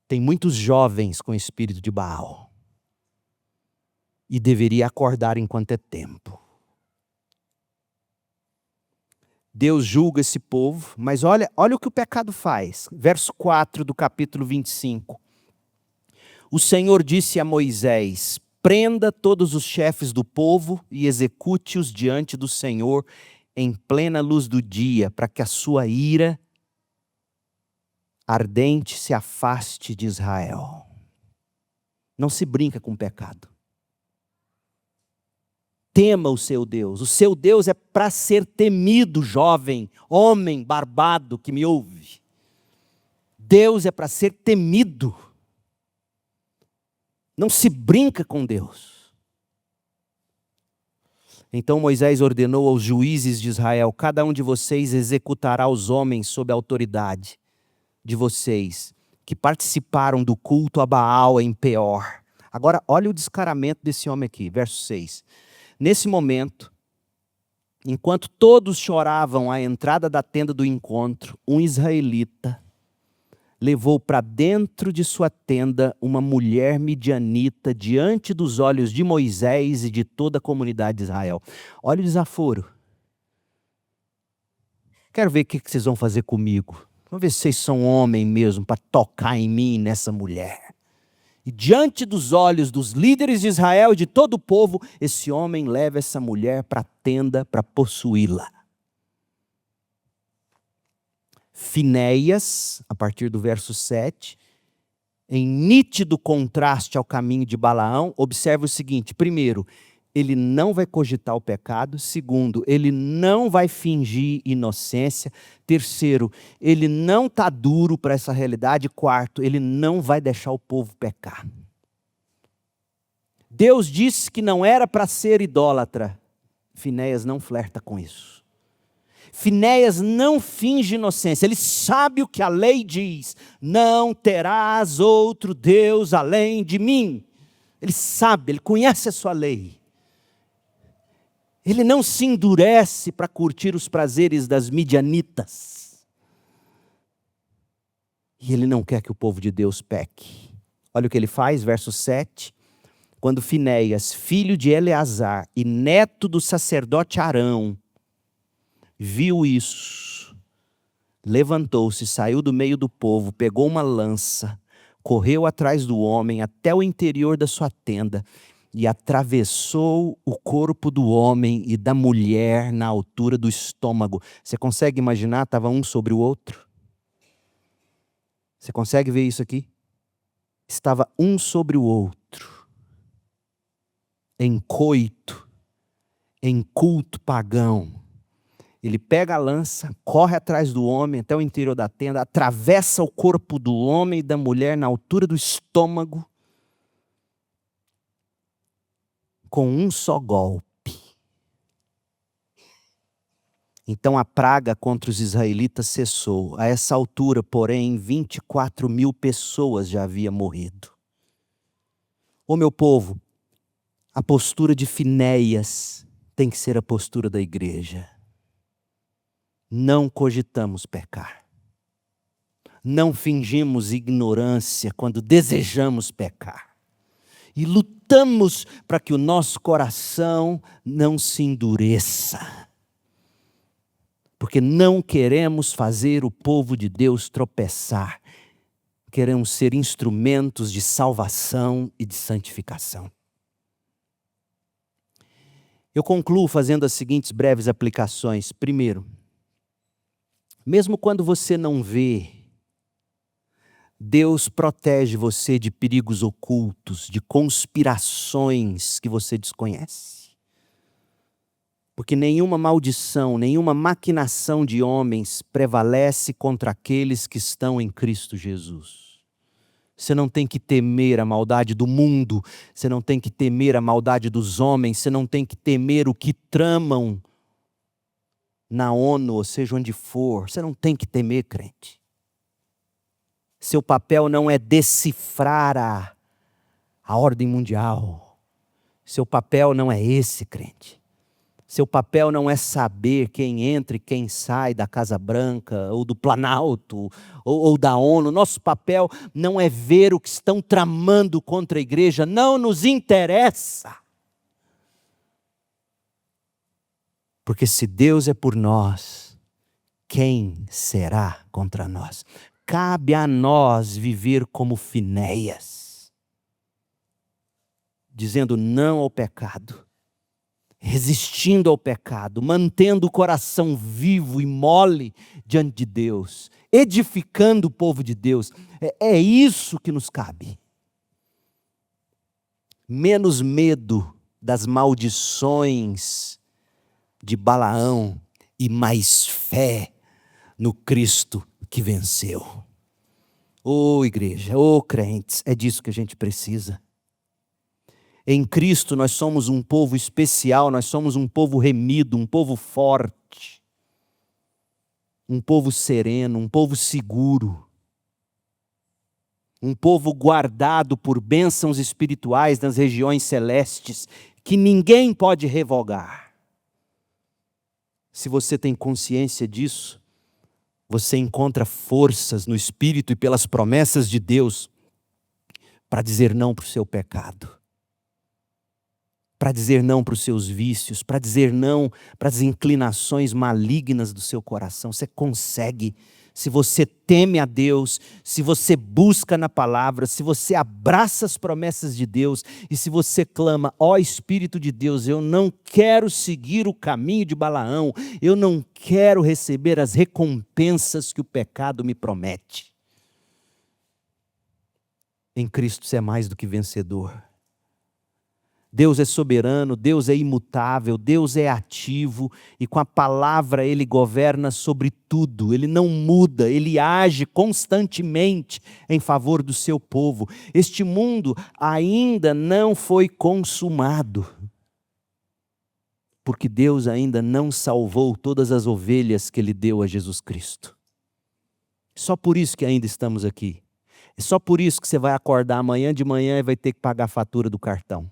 Tem muitos jovens com espírito de Baal. E deveria acordar enquanto é tempo. Deus julga esse povo, mas olha o que o pecado faz. Verso 4 do capítulo 25. O Senhor disse a Moisés: prenda todos os chefes do povo e execute-os diante do Senhor em plena luz do dia, para que a sua ira ardente se afaste de Israel. Não se brinca com o pecado. Tema o seu Deus. O seu Deus é para ser temido, jovem, homem barbado que me ouve. Deus é para ser temido. Não se brinca com Deus. Então Moisés ordenou aos juízes de Israel: cada um de vocês executará os homens sob a autoridade de vocês, que participaram do culto a Baal em Peor. Agora, olha o descaramento desse homem aqui, verso 6. Nesse momento, enquanto todos choravam à entrada da tenda do encontro, um israelita levou para dentro de sua tenda uma mulher midianita diante dos olhos de Moisés e de toda a comunidade de Israel. Olha o desaforo. Quero ver o que vocês vão fazer comigo. Vamos ver se vocês são homem mesmo para tocar em mim, nessa mulher. E diante dos olhos dos líderes de Israel e de todo o povo, esse homem leva essa mulher para a tenda para possuí-la. Finéias, a partir do verso 7, em nítido contraste ao caminho de Balaão, observa o seguinte: primeiro, ele não vai cogitar o pecado. Segundo, ele não vai fingir inocência. Terceiro, ele não está duro para essa realidade. Quarto, ele não vai deixar o povo pecar. Deus disse que não era para ser idólatra. Finéias não flerta com isso. Finéias não finge inocência. Ele sabe o que a lei diz: não terás outro Deus além de mim. Ele sabe, ele conhece a sua lei. Ele não se endurece para curtir os prazeres das midianitas. E ele não quer que o povo de Deus peque. Olha o que ele faz, verso 7. Quando Finéias, filho de Eleazar e neto do sacerdote Arão, viu isso, levantou-se, saiu do meio do povo, pegou uma lança, correu atrás do homem até o interior da sua tenda, e atravessou o corpo do homem e da mulher na altura do estômago. Você consegue imaginar? Estava um sobre o outro. Você consegue ver isso aqui? Estava um sobre o outro. Em coito. Em culto pagão. Ele pega a lança, corre atrás do homem até o interior da tenda, atravessa o corpo do homem e da mulher na altura do estômago, com um só golpe. Então a praga contra os israelitas cessou. A essa altura, porém, 24.000 pessoas já haviam morrido. Ô meu povo, a postura de Finéias tem que ser a postura da igreja. Não cogitamos pecar. não fingimos ignorância quando desejamos pecar. E lutamos para que o nosso coração não se endureça. Porque não queremos fazer o povo de Deus tropeçar. Queremos ser instrumentos de salvação e de santificação. Eu concluo fazendo as seguintes breves aplicações. Primeiro, mesmo quando você não vê, Deus protege você de perigos ocultos, de conspirações que você desconhece. Porque nenhuma maldição, nenhuma maquinação de homens prevalece contra aqueles que estão em Cristo Jesus. Você não tem que temer a maldade do mundo, você não tem que temer a maldade dos homens, você não tem que temer o que tramam na ONU, ou seja, onde for. Você não tem que temer, crente. Seu papel não é decifrar a ordem mundial. Seu papel não é esse, crente. Seu papel não é saber quem entra e quem sai da Casa Branca, ou do Planalto, ou da ONU. Nosso papel não é ver o que estão tramando contra a igreja. Não nos interessa. Porque se Deus é por nós, quem será contra nós? Cabe a nós viver como Finéias, dizendo não ao pecado, resistindo ao pecado, mantendo o coração vivo e mole diante de Deus, edificando o povo de Deus. É isso que nos cabe. Menos medo das maldições de Balaão e mais fé no Cristo que venceu. Ô igreja, ô crentes, é disso que a gente precisa. Em Cristo nós somos um povo especial, nós somos um povo remido, um povo forte, um povo sereno, um povo seguro, um povo guardado por bênçãos espirituais nas regiões celestes, que ninguém pode revogar. Se você tem consciência disso, você encontra forças no Espírito e pelas promessas de Deus para dizer não para o seu pecado, para dizer não para os seus vícios, para dizer não para as inclinações malignas do seu coração. Você consegue, se você teme a Deus, se você busca na palavra, se você abraça as promessas de Deus e se você clama, ó Espírito de Deus, eu não quero seguir o caminho de Balaão, eu não quero receber as recompensas que o pecado me promete. Em Cristo você é mais do que vencedor. Deus é soberano, Deus é imutável, Deus é ativo e com a palavra Ele governa sobre tudo, Ele não muda, Ele age constantemente em favor do seu povo. Este mundo ainda não foi consumado, porque Deus ainda não salvou todas as ovelhas que Ele deu a Jesus Cristo. Só por isso que ainda estamos aqui. É só por isso que você vai acordar amanhã de manhã e vai ter que pagar a fatura do cartão.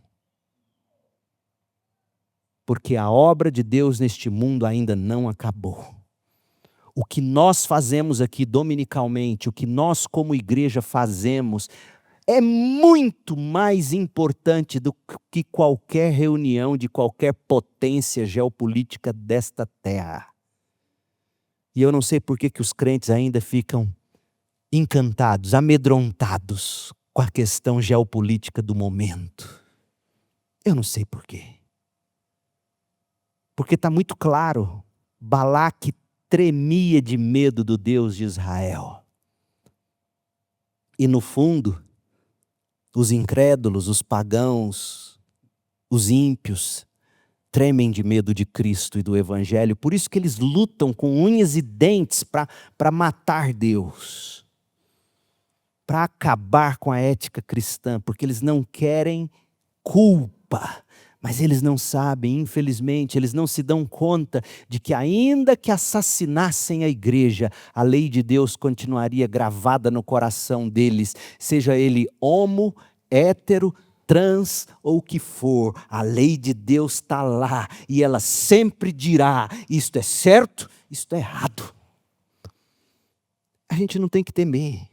Porque a obra de Deus neste mundo ainda não acabou. O que nós fazemos aqui dominicalmente, o que nós como igreja fazemos, é muito mais importante do que qualquer reunião de qualquer potência geopolítica desta terra. E eu não sei por que os crentes ainda ficam encantados, amedrontados com a questão geopolítica do momento. Eu não sei por quê. Porque está muito claro, Balaque tremia de medo do Deus de Israel. E no fundo, os incrédulos, os pagãos, os ímpios, tremem de medo de Cristo e do Evangelho. Por isso que eles lutam com unhas e dentes para matar Deus. Para acabar com a ética cristã, porque eles não querem culpa. Mas eles não sabem, infelizmente, eles não se dão conta de que ainda que assassinassem a igreja, a lei de Deus continuaria gravada no coração deles, seja ele homo, hétero, trans ou o que for, a lei de Deus está lá e ela sempre dirá, isto é certo, isto é errado. A gente não tem que temer.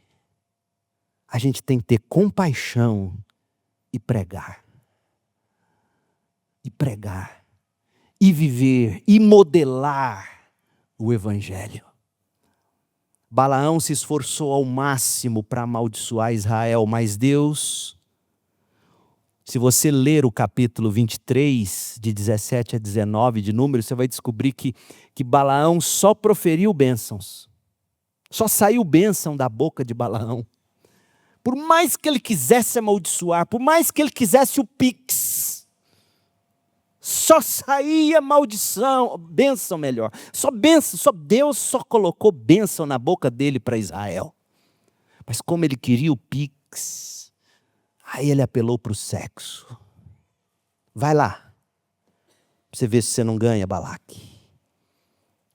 A gente tem que ter compaixão e pregar. E pregar. E viver. E modelar o Evangelho. Balaão se esforçou ao máximo para amaldiçoar Israel, mas Deus, se você ler o capítulo 23, de 17 a 19 de Números, você vai descobrir que Balaão só proferiu bênçãos. Só saiu bênção da boca de Balaão. Por mais que ele quisesse amaldiçoar, por mais que ele quisesse o pix, só saía maldição, bênção melhor. Só bênção, só Deus só colocou bênção na boca dele para Israel. Mas como ele queria o pix, aí ele apelou para o sexo. Vai lá, para você ver se você não ganha, Balaque.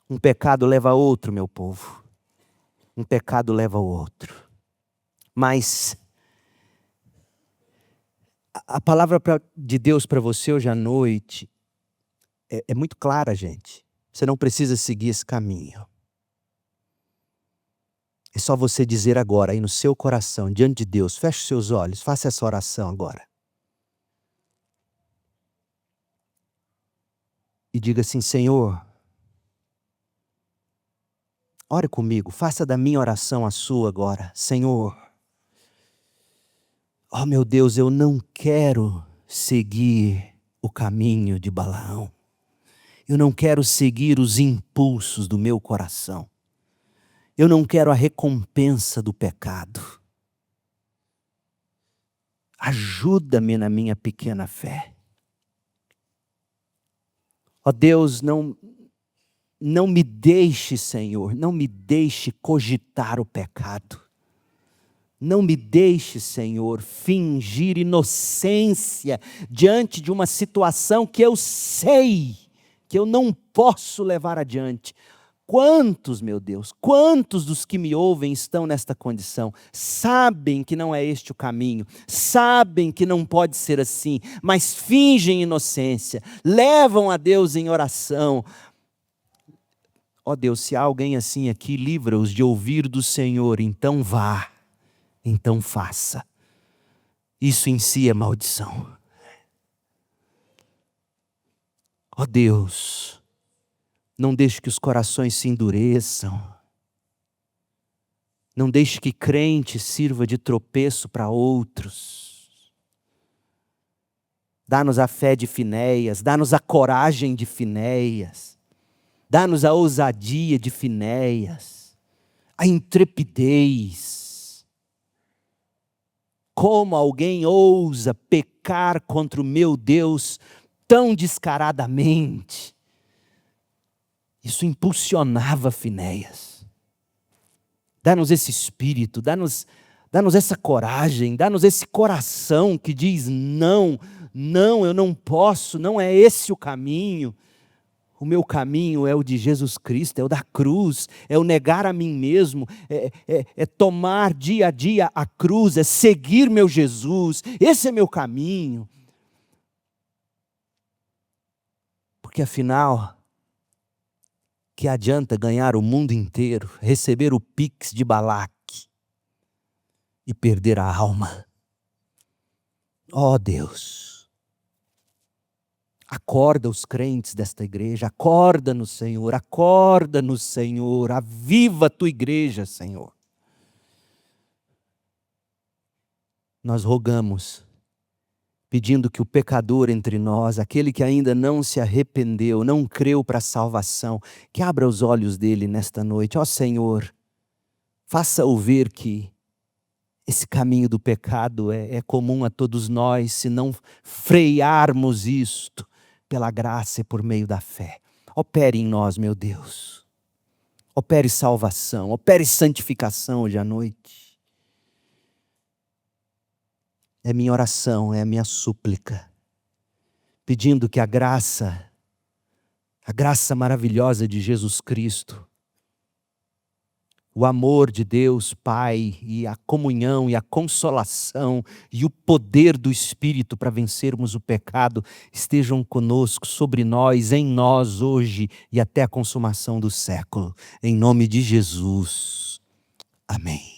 Um pecado leva a outro, meu povo. Um pecado leva ao outro. Mas a palavra de Deus para você hoje à noite é muito clara, gente. Você não precisa seguir esse caminho. É só você dizer agora, aí no seu coração, diante de Deus, feche os seus olhos, faça essa oração agora. E diga assim: Senhor, ore comigo, faça da minha oração a sua agora. Senhor, oh meu Deus, eu não quero seguir o caminho de Balaão. Eu não quero seguir os impulsos do meu coração. Eu não quero a recompensa do pecado. Ajuda-me na minha pequena fé. Ó Deus, não me deixe, Senhor, não me deixe cogitar o pecado. Não me deixe, Senhor, fingir inocência diante de uma situação que eu sei que eu não posso levar adiante. Quantos, meu Deus, quantos dos que me ouvem estão nesta condição? Sabem que não é este o caminho, sabem que não pode ser assim, mas fingem inocência, levam a Deus em oração. Ó Deus, se há alguém assim aqui, livra-os de ouvir do Senhor, então vá, então faça. Isso em si é maldição. Ó Deus, não deixe que os corações se endureçam. Não deixe que crente sirva de tropeço para outros. Dá-nos a fé de Finéias, dá-nos a coragem de Finéias, dá-nos a ousadia de Finéias, a intrepidez. Como alguém ousa pecar contra o meu Deus tão descaradamente? Isso impulsionava Finéias. Dá-nos esse espírito, dá-nos essa coragem, dá-nos esse coração que diz: não, eu não posso, não é esse o caminho. O meu caminho é o de Jesus Cristo, é o da cruz, é o negar a mim mesmo, é tomar dia a dia a cruz, é seguir meu Jesus. Esse é meu caminho. Porque afinal, que adianta ganhar o mundo inteiro, receber o pix de Balaque e perder a alma? Ó Deus, acorda os crentes desta igreja, acorda-nos, Senhor, aviva a tua igreja, Senhor. Nós rogamos, pedindo que o pecador entre nós, aquele que ainda não se arrependeu, não creu para a salvação, que abra os olhos dele nesta noite. Ó Senhor, faça-o ver que esse caminho do pecado é comum a todos nós, se não frearmos isto pela graça e por meio da fé. Opere em nós, meu Deus. Opere salvação, opere santificação hoje à noite. É minha oração, é a minha súplica, pedindo que a graça maravilhosa de Jesus Cristo, o amor de Deus Pai e a comunhão e a consolação e o poder do Espírito para vencermos o pecado estejam conosco, sobre nós, em nós hoje e até a consumação do século. Em nome de Jesus. Amém.